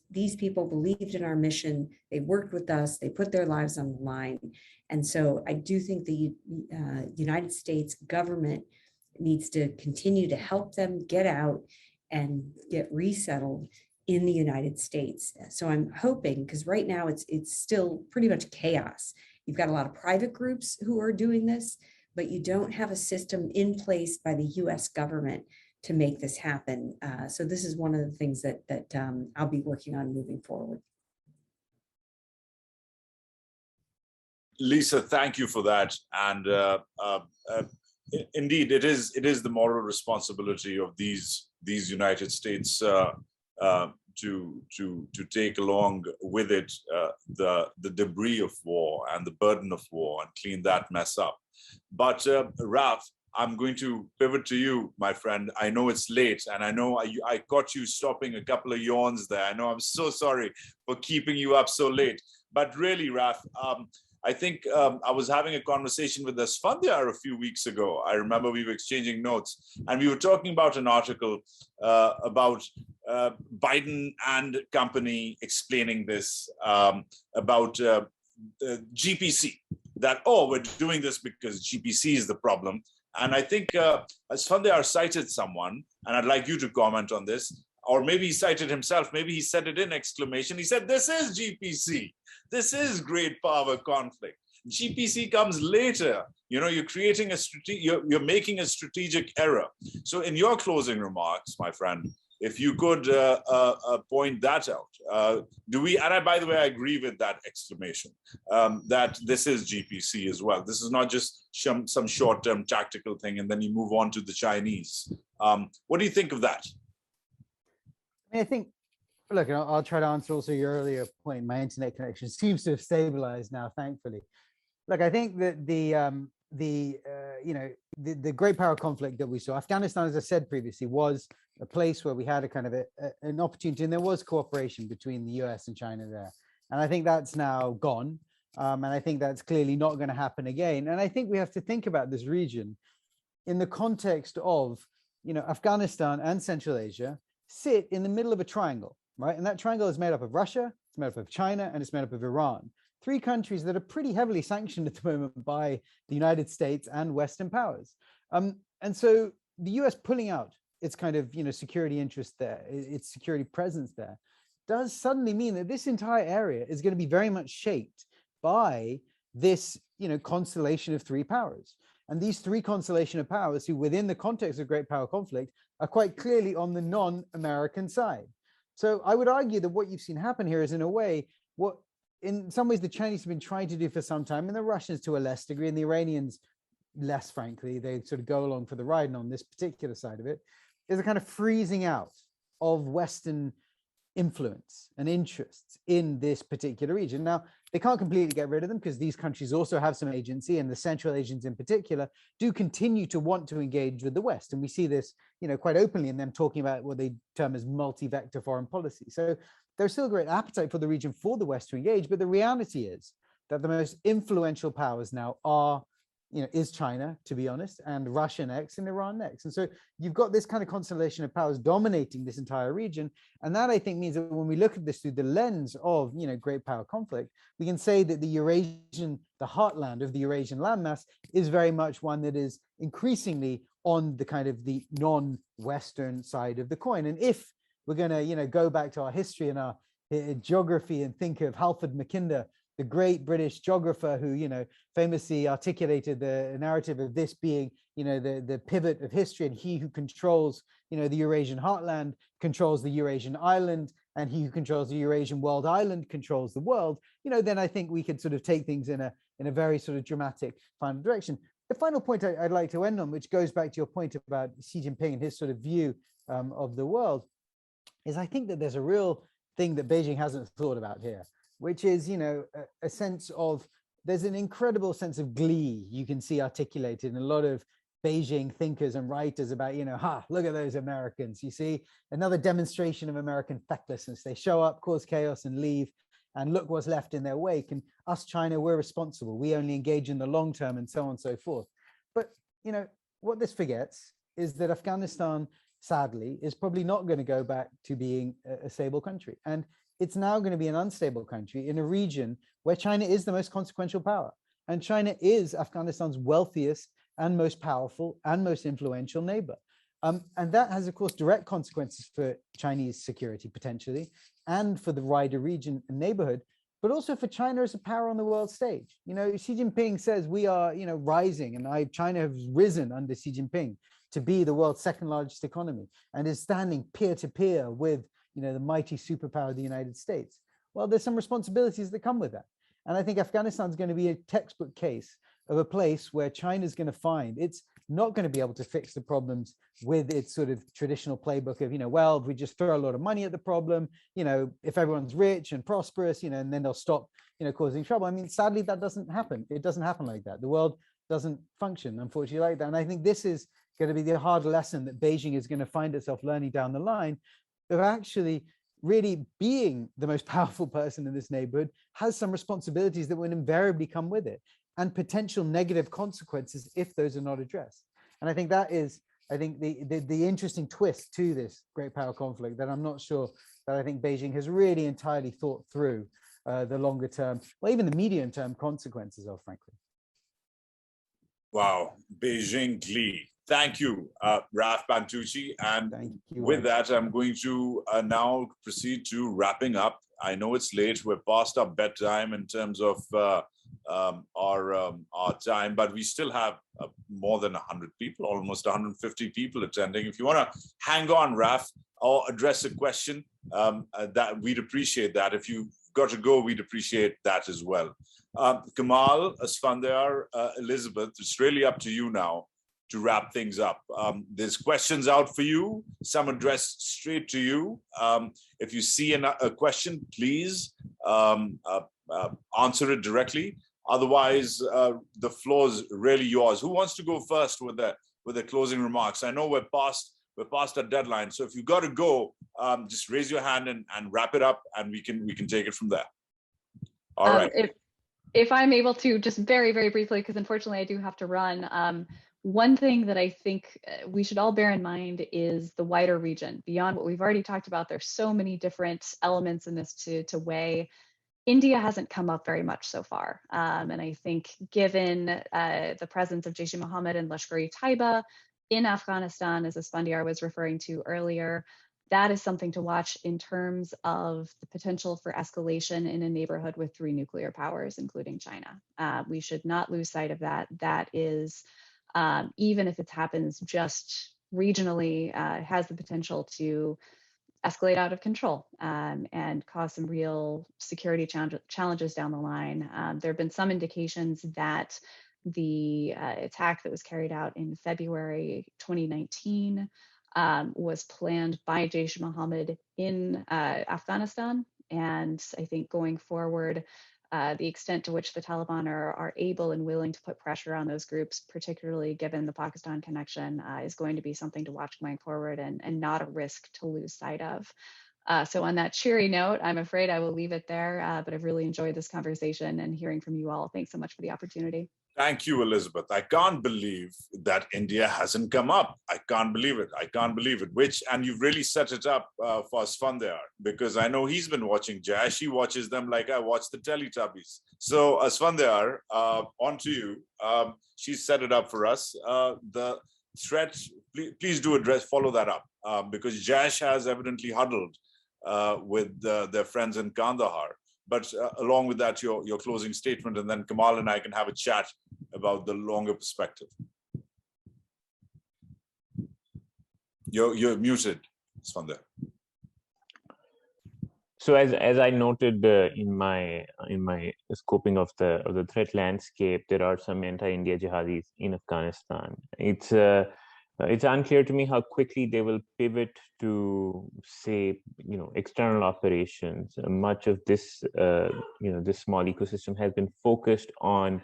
These people believed in our mission. They worked with us. They put their lives on the line. And so I do think the United States government needs to continue to help them get out and get resettled in the United States. So I'm hoping, because right now it's still pretty much chaos. You've got a lot of private groups who are doing this, but you don't have a system in place by the US government to make this happen. So this is one of the things that I'll be working on moving forward. Lisa, thank you for that. And indeed, it is the moral responsibility of these United States to take along with it the debris of war and the burden of war and clean that mess up. But Raff, I'm going to pivot to you, my friend. I know it's late, and I know I caught you stopping a couple of yawns there. I know, I'm so sorry for keeping you up so late. But really, Raff, I think I was having a conversation with Asfandyar a few weeks ago. I remember we were exchanging notes, and we were talking about an article about Biden and company explaining this about GPC, that, oh, we're doing this because GPC is the problem. And I think Asfandyar cited someone, and I'd like you to comment on this, or maybe he cited himself, maybe he said it in exclamation. He said, this is GPC. This is great power conflict. GPC comes later. You're creating you're making a strategic error. So in your closing remarks, my friend, if you could point that out. And by the way, I agree with that exclamation, that this is GPC as well. This is not just some short-term tactical thing, and then you move on to the Chinese. What do you think of that? I think look, and I'll try to answer also your earlier point. My internet connection seems to have stabilized now, thankfully. Look, I think that the great power conflict that we saw, Afghanistan, as I said previously, was a place where we had a kind of an opportunity, and there was cooperation between the US and China there. And I think that's now gone. And I think that's clearly not going to happen again. And I think we have to think about this region in the context of, Afghanistan and Central Asia sit in the middle of a triangle, right? And that triangle is made up of Russia, it's made up of China, and it's made up of Iran. Three countries that are pretty heavily sanctioned at the moment by the United States and Western powers. And so the US pulling out its kind of, security interest there, its security presence there, does suddenly mean that this entire area is going to be very much shaped by this, constellation of three powers. And these three constellation of powers, who within the context of great power conflict are quite clearly on the non-American side. So I would argue that what you've seen happen here is, in a way, what in some ways the Chinese have been trying to do for some time, and the Russians to a less degree, and the Iranians less, frankly, they sort of go along for the ride. And on this particular side of it, is a kind of freezing out of Western influence and interests in this particular region. Now, they can't completely get rid of them, because these countries also have some agency, and the Central Asians in particular do continue to want to engage with the West. And we see this, quite openly in them talking about what they term as multi-vector foreign policy. So there's still great appetite for the region for the West to engage, but the reality is that the most influential powers now are, is China, to be honest, and Russia next, and Iran next. And so you've got this kind of constellation of powers dominating this entire region. And that, I think, means that when we look at this through the lens of, great power conflict, we can say that the Eurasian, the heartland of the Eurasian landmass, is very much one that is increasingly on the kind of the non-Western side of the coin. And if we're going to, go back to our history and our geography and think of Halford Mackinder, the great British geographer who, famously articulated the narrative of this being, the pivot of history, and he who controls, the Eurasian heartland controls the Eurasian island, and he who controls the Eurasian world island controls the world, then I think we could sort of take things in a very sort of dramatic final direction. The final point I'd like to end on, which goes back to your point about Xi Jinping and his sort of view of the world, is I think that there's a real thing that Beijing hasn't thought about here, which is, a sense of, there's an incredible sense of glee you can see articulated in a lot of Beijing thinkers and writers about, look at those Americans. You see another demonstration of American fecklessness. They show up, cause chaos, and leave, and look what's left in their wake. And us, China, we're responsible. We only engage in the long term, and so on and so forth. But, what this forgets is that Afghanistan, sadly, is probably not going to go back to being a stable country. And it's now going to be an unstable country in a region where China is the most consequential power. And China is Afghanistan's wealthiest and most powerful and most influential neighbor. And that has, of course, direct consequences for Chinese security, potentially, and for the wider region and neighborhood, but also for China as a power on the world stage. Xi Jinping says we are, rising, and China has risen under Xi Jinping to be the world's second largest economy, and is standing peer to peer with the mighty superpower of the United States. Well, there's some responsibilities that come with that. And I think Afghanistan is going to be a textbook case of a place where China is going to find it's not going to be able to fix the problems with its sort of traditional playbook of, well, if we just throw a lot of money at the problem, if everyone's rich and prosperous, and then they'll stop, causing trouble. I mean, sadly, that doesn't happen. It doesn't happen like that. The world doesn't function, unfortunately, like that. And I think this is going to be the hard lesson that Beijing is going to find itself learning down the line, of actually really being the most powerful person in this neighborhood, has some responsibilities that will invariably come with it, and potential negative consequences if those are not addressed. And I think that is, the interesting twist to this great power conflict that I'm not sure that I think Beijing has really entirely thought through the longer term, or even the medium term consequences of, frankly. Wow, Beijing glee. Thank you, Raff Pantucci. And with that, I'm going to now proceed to wrapping up. I know it's late. We're past our bedtime in terms of our time, but we still have more than 100 people, almost 150 people attending. If you want to hang on, Raff, or address a question, that we'd appreciate that. If you've got to go, we'd appreciate that as well. Kamal, Asfandyar, Elizabeth, it's really up to you now. to wrap things up. There's questions out for you, some addressed straight to you. If you see a question, please answer it directly. Otherwise, the floor is really yours. Who wants to go first with the closing remarks? I know we're past our deadline, so if you got to go, just raise your hand and wrap it up, and we can take it from there. All right. If I'm able to, just very, very briefly, because unfortunately I do have to run. One thing that I think we should all bear in mind is the wider region. Beyond what we've already talked about, there's so many different elements in this to weigh. India hasn't come up very much so far. And I think given the presence of Jaish-e-Mohammed and Lashkar-e-Taiba in Afghanistan, as Asfandyar was referring to earlier, that is something to watch in terms of the potential for escalation in a neighborhood with 3 nuclear powers, including China. We should not lose sight of that. That is, even if it happens just regionally, has the potential to escalate out of control and cause some real security challenges down the line. There have been some indications that the attack that was carried out in February 2019 was planned by Jaish-e-Mohammed in Afghanistan. And I think going forward, the extent to which the Taliban are able and willing to put pressure on those groups, particularly given the Pakistan connection, is going to be something to watch going forward and not a risk to lose sight of. So on that cheery note, I'm afraid I will leave it there, but I've really enjoyed this conversation and hearing from you all. Thanks so much for the opportunity. Thank you, Elizabeth. I can't believe that India hasn't come up. I can't believe it. I can't believe it. And you've really set it up for Asfandyar, because I know he's been watching Jaish. He watches them like I watch the Teletubbies. So Asfandyar, on to you. She's set it up for us. The threat, please do follow that up, because Jaish has evidently huddled with their friends in Kandahar. But along with that, your closing statement, and then Kamal and I can have a chat about the longer perspective. You're muted, Asfandyar. So as I noted in my scoping of the threat landscape, there are some anti-India jihadis in Afghanistan. It's unclear to me how quickly they will pivot to, say, external operations. Much of this, this small ecosystem has been focused on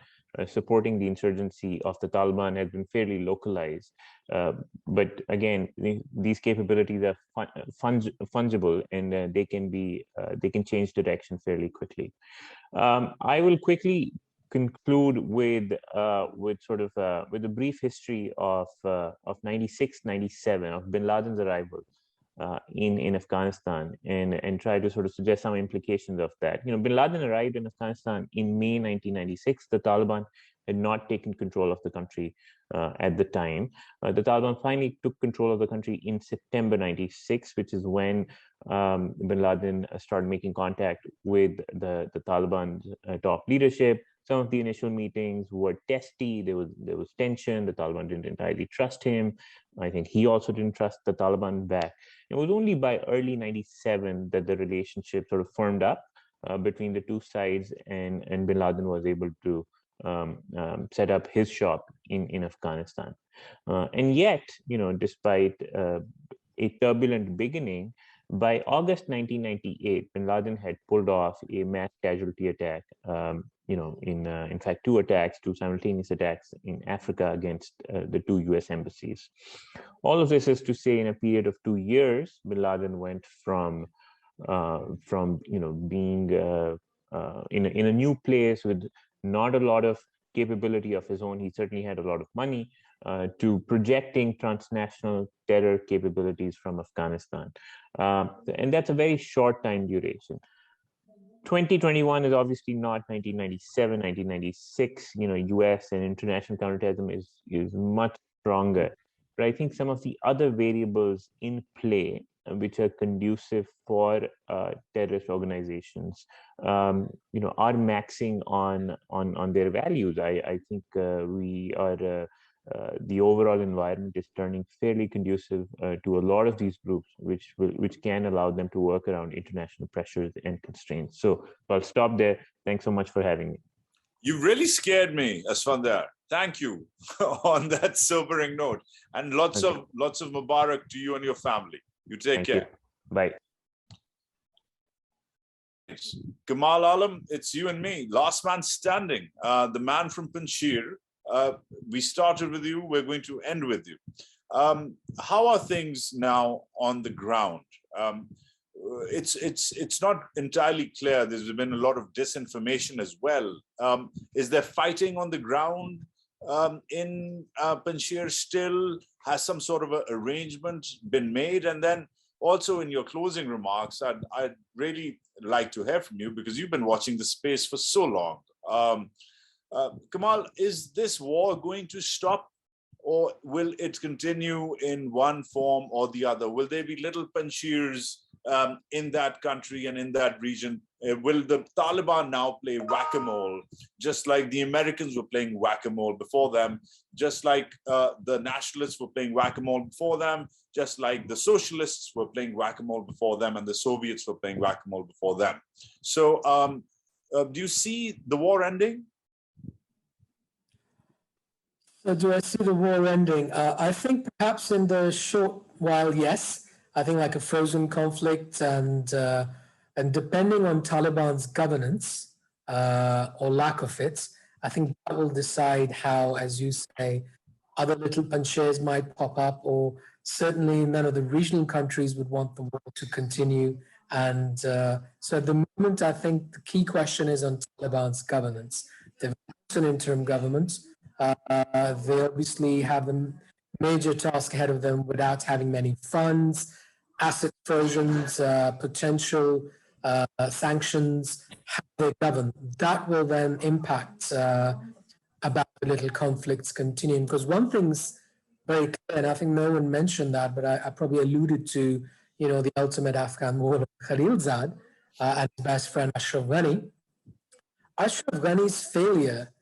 supporting the insurgency of the Taliban, has been fairly localized. But again, these capabilities are fungible, and they can change direction fairly quickly. I will quickly conclude with a brief history of 96-97 of Bin Laden's arrival in Afghanistan, and try to sort of suggest some implications of that. Bin Laden arrived in Afghanistan in May 1996. The Taliban had not taken control of the country at the time. The Taliban finally took control of the country in September 96, which is when Bin Laden started making contact with the Taliban top leadership. Some of the initial meetings were testy. There was tension. The Taliban didn't entirely trust him. I think he also didn't trust the Taliban back. It was only by early 97 that the relationship sort of firmed up between the two sides, and Bin Laden was able to set up his shop in Afghanistan. And yet, despite a turbulent beginning, by August 1998, Bin Laden had pulled off a mass casualty attack. In fact, 2 simultaneous attacks in Africa against the 2 U.S. embassies. All of this is to say, in a period of 2 years, Bin Laden went from being in a new place with not a lot of capability of his own. He certainly had a lot of money, to projecting transnational terror capabilities from Afghanistan. And that's a very short time duration. 2021 is obviously not 1997, 1996. U.S. and international counterterrorism is much stronger. But I think some of the other variables in play, which are conducive for terrorist organizations, are maxing on their values. I think the overall environment is turning fairly conducive to a lot of these groups, which can allow them to work around international pressures and constraints. So I'll stop there. Thanks so much for having me. You really scared me, Asfandyar. thank you on that sobering note. And lots of Mubarak to you and your family. You take care. Bye. Kamal Alam, it's you and me. Last man standing. The man from Panjshir. We started with you. We're going to end with you. How are things now on the ground? It's not entirely clear. There's been a lot of disinformation as well. Is there fighting on the ground in Panjshir still? Has some sort of an arrangement been made? And then also in your closing remarks, I'd really like to hear from you because you've been watching the space for so long. Kamal, is this war going to stop, or will it continue in one form or the other? Will there be little Panjshirs in that country and in that region? Will the Taliban now play whack-a-mole, just like the Americans were playing whack-a-mole before them, just like the nationalists were playing whack-a-mole before them, just like the socialists were playing whack-a-mole before them, and the Soviets were playing whack-a-mole before them? So do you see the war ending? So do I see the war ending? I think perhaps in the short while, yes. I think like a frozen conflict, and depending on Taliban's governance or lack of it, I think that will decide how, as you say, other little Panjshirs might pop up, or certainly none of the regional countries would want the war to continue. And so at the moment, I think the key question is on Taliban's governance. They've got an interim government. They obviously have a major task ahead of them without having many funds, asset frosions, potential sanctions, how they govern. That will then impact about the little conflicts continuing. Because one thing's very clear, and I think no one mentioned that, but I probably alluded to, the ultimate Afghan warlord Khalilzad and his best friend Ashraf Ghani. Ashraf Ghani's failure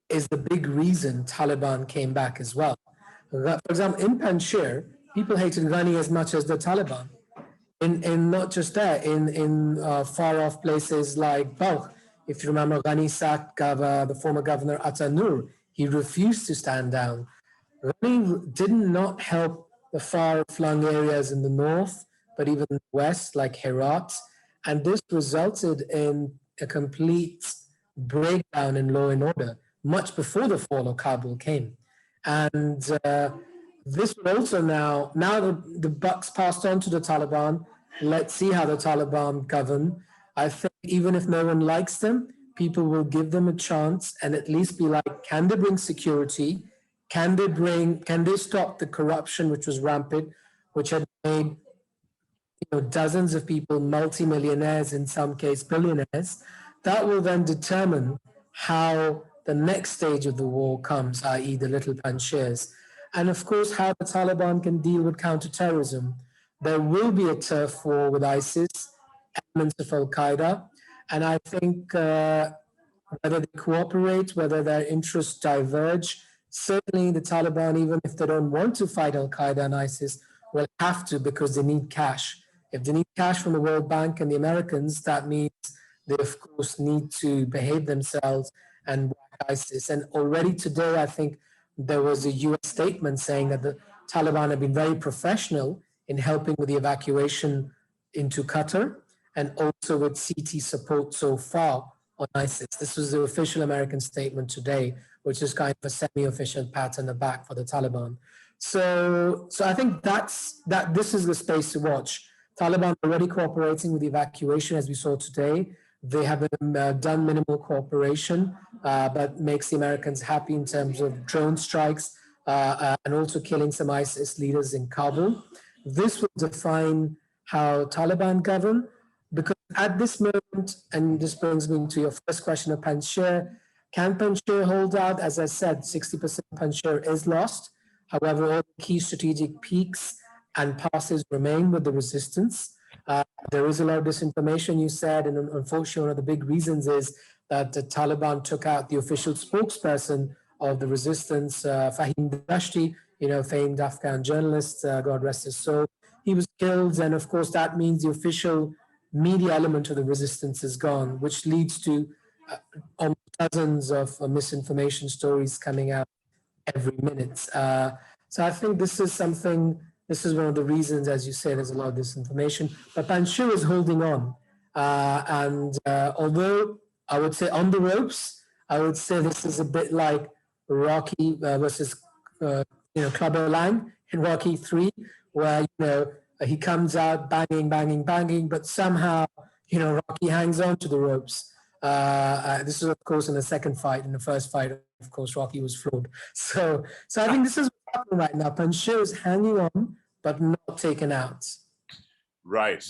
is the big reason Taliban came back as well. For example, in Panjshir, people hated Ghani as much as the Taliban. In not just there, in far off places like Balkh, if you remember, Ghani sacked the former governor Ata Nur. He refused to stand down. Ghani did not help the far flung areas in the north, but even the west, like Herat. And this resulted in a complete breakdown in law and order much before the fall of Kabul came. And this would also now the buck's passed on to the Taliban. Let's see how the Taliban govern. I think even if no one likes them, people will give them a chance and at least be like, can they bring security? Can they stop the corruption which was rampant, which had made dozens of people multimillionaires, in some cases billionaires? That will then determine how the next stage of the war comes, i.e. the little Panjshirs. And of course, how the Taliban can deal with counterterrorism. There will be a turf war with ISIS, elements of Al-Qaeda, and I think whether they cooperate, whether their interests diverge, certainly the Taliban, even if they don't want to fight Al-Qaeda and ISIS, will have to because they need cash. If they need cash from the World Bank and the Americans, that means they, of course, need to behave themselves and whack ISIS. And already today, I think there was a US statement saying that the Taliban have been very professional in helping with the evacuation into Qatar and also with CT support so far on ISIS. This was the official American statement today, which is kind of a semi-official pat on the back for the Taliban. So I think this is the space to watch. Taliban already cooperating with the evacuation, as we saw today. They have done minimal cooperation, but makes the Americans happy in terms of drone strikes and also killing some ISIS leaders in Kabul. This will define how Taliban govern, because at this moment, and this brings me to your first question of Panjshir, can Panjshir hold out? As I said, 60% Panjshir is lost. However, all the key strategic peaks and passes remain with the resistance. There is a lot of disinformation, you said, and unfortunately, one of the big reasons is that the Taliban took out the official spokesperson of the resistance, Fahim Dashti, famed Afghan journalist, God rest his soul. He was killed, and of course, that means the official media element of the resistance is gone, which leads to dozens of misinformation stories coming out every minute. So I think this is one of the reasons, as you say, there's a lot of disinformation, but Pantucci is holding on. Although I would say on the ropes, I would say this is a bit like Rocky versus Clubber Lang in Rocky 3, where he comes out banging, but somehow Rocky hangs on to the ropes. This is of course in the second fight. In the first fight, of course, Rocky was floored. So I think this is what's happening right now. Pantucci is hanging on, but not taken out. Right.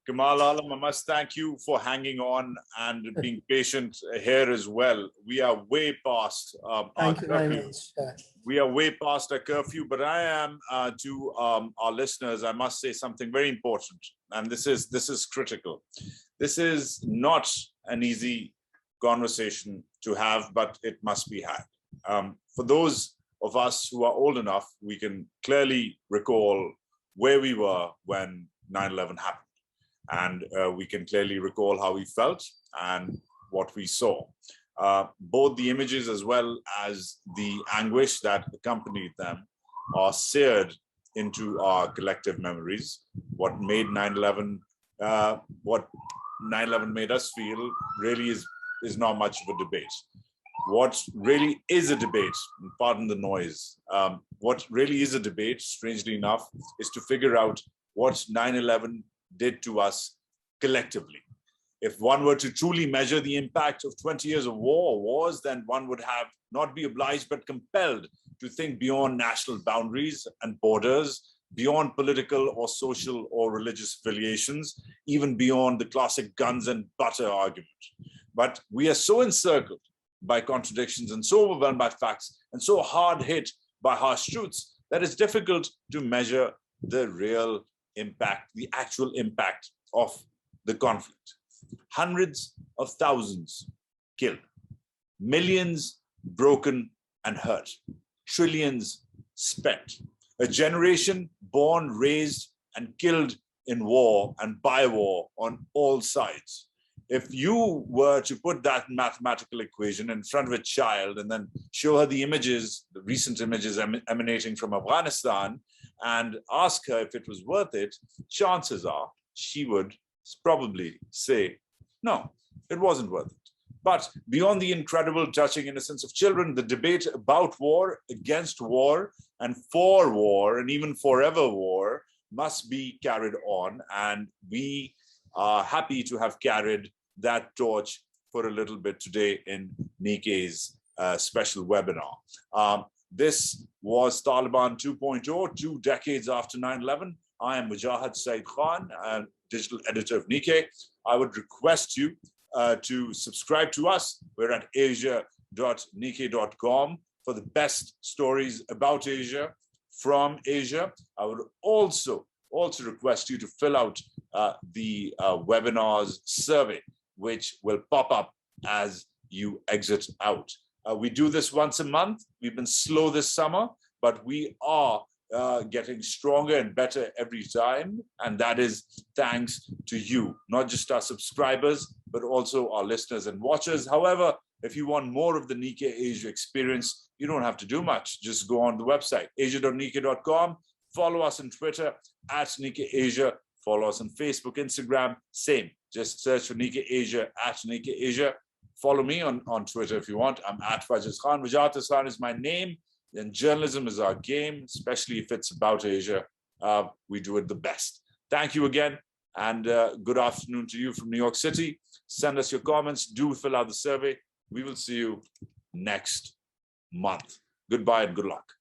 Kamal Alam, I must thank you for hanging on and being patient here as well. We are way past our curfew. We are way past our curfew, but I am to our listeners, I must say something very important, and this is critical. This is not an easy conversation to have, but it must be had. For those of us who are old enough, we can clearly recall where we were when 9/11 happened. And we can clearly recall how we felt and what we saw. Both the images as well as the anguish that accompanied them are seared into our collective memories. What made 9/11, what 9/11 made us feel really is not much of a debate. What really is a debate, pardon the noise, what really is a debate, strangely enough, is to figure out what 9/11 did to us collectively. If one were to truly measure the impact of 20 years of wars, then one would have not be obliged but compelled to think beyond national boundaries and borders, beyond political or social or religious affiliations, even beyond the classic guns and butter argument. But we are so encircled by contradictions and so overwhelmed by facts and so hard hit by harsh truths that it's difficult to measure the real impact, the actual impact of the conflict. Hundreds of thousands killed, millions broken and hurt, trillions spent, a generation born, raised, and killed in war and by war on all sides. If you were to put that mathematical equation in front of a child and then show her the images, the recent images emanating from Afghanistan, and ask her if it was worth it, chances are she would probably say, no, it wasn't worth it. But beyond the incredible, touching innocence of children, the debate about war, against war, and for war, and even forever war, must be carried on. And we are happy to have carried that torch for a little bit today in Nikkei's special webinar. This was Taliban 2.0, 2 decades after 9/11. I am Wajahat Saeed Khan, digital editor of Nikkei. I would request you to subscribe to us. We're at asia.nikkei.com for the best stories about Asia, from Asia. I would also request you to fill out the webinars survey, which will pop up as you exit out. We do this once a month. We've been slow this summer, but we are getting stronger and better every time. And that is thanks to you, not just our subscribers, but also our listeners and watchers. However, if you want more of the Nikkei Asia experience, you don't have to do much. Just go on the website, asia.nikkei.com. Follow us on Twitter at Nikkei Asia. Follow us on Facebook, Instagram, same. Just search for Nikkei Asia at Nikkei Asia. Follow me on Twitter if you want. I'm at Wajahat Khan. Wajahat Khan is my name, and journalism is our game, especially if it's about Asia. We do it the best. Thank you again, and good afternoon to you from New York City. Send us your comments. Do fill out the survey. We will see you next month. Goodbye and good luck.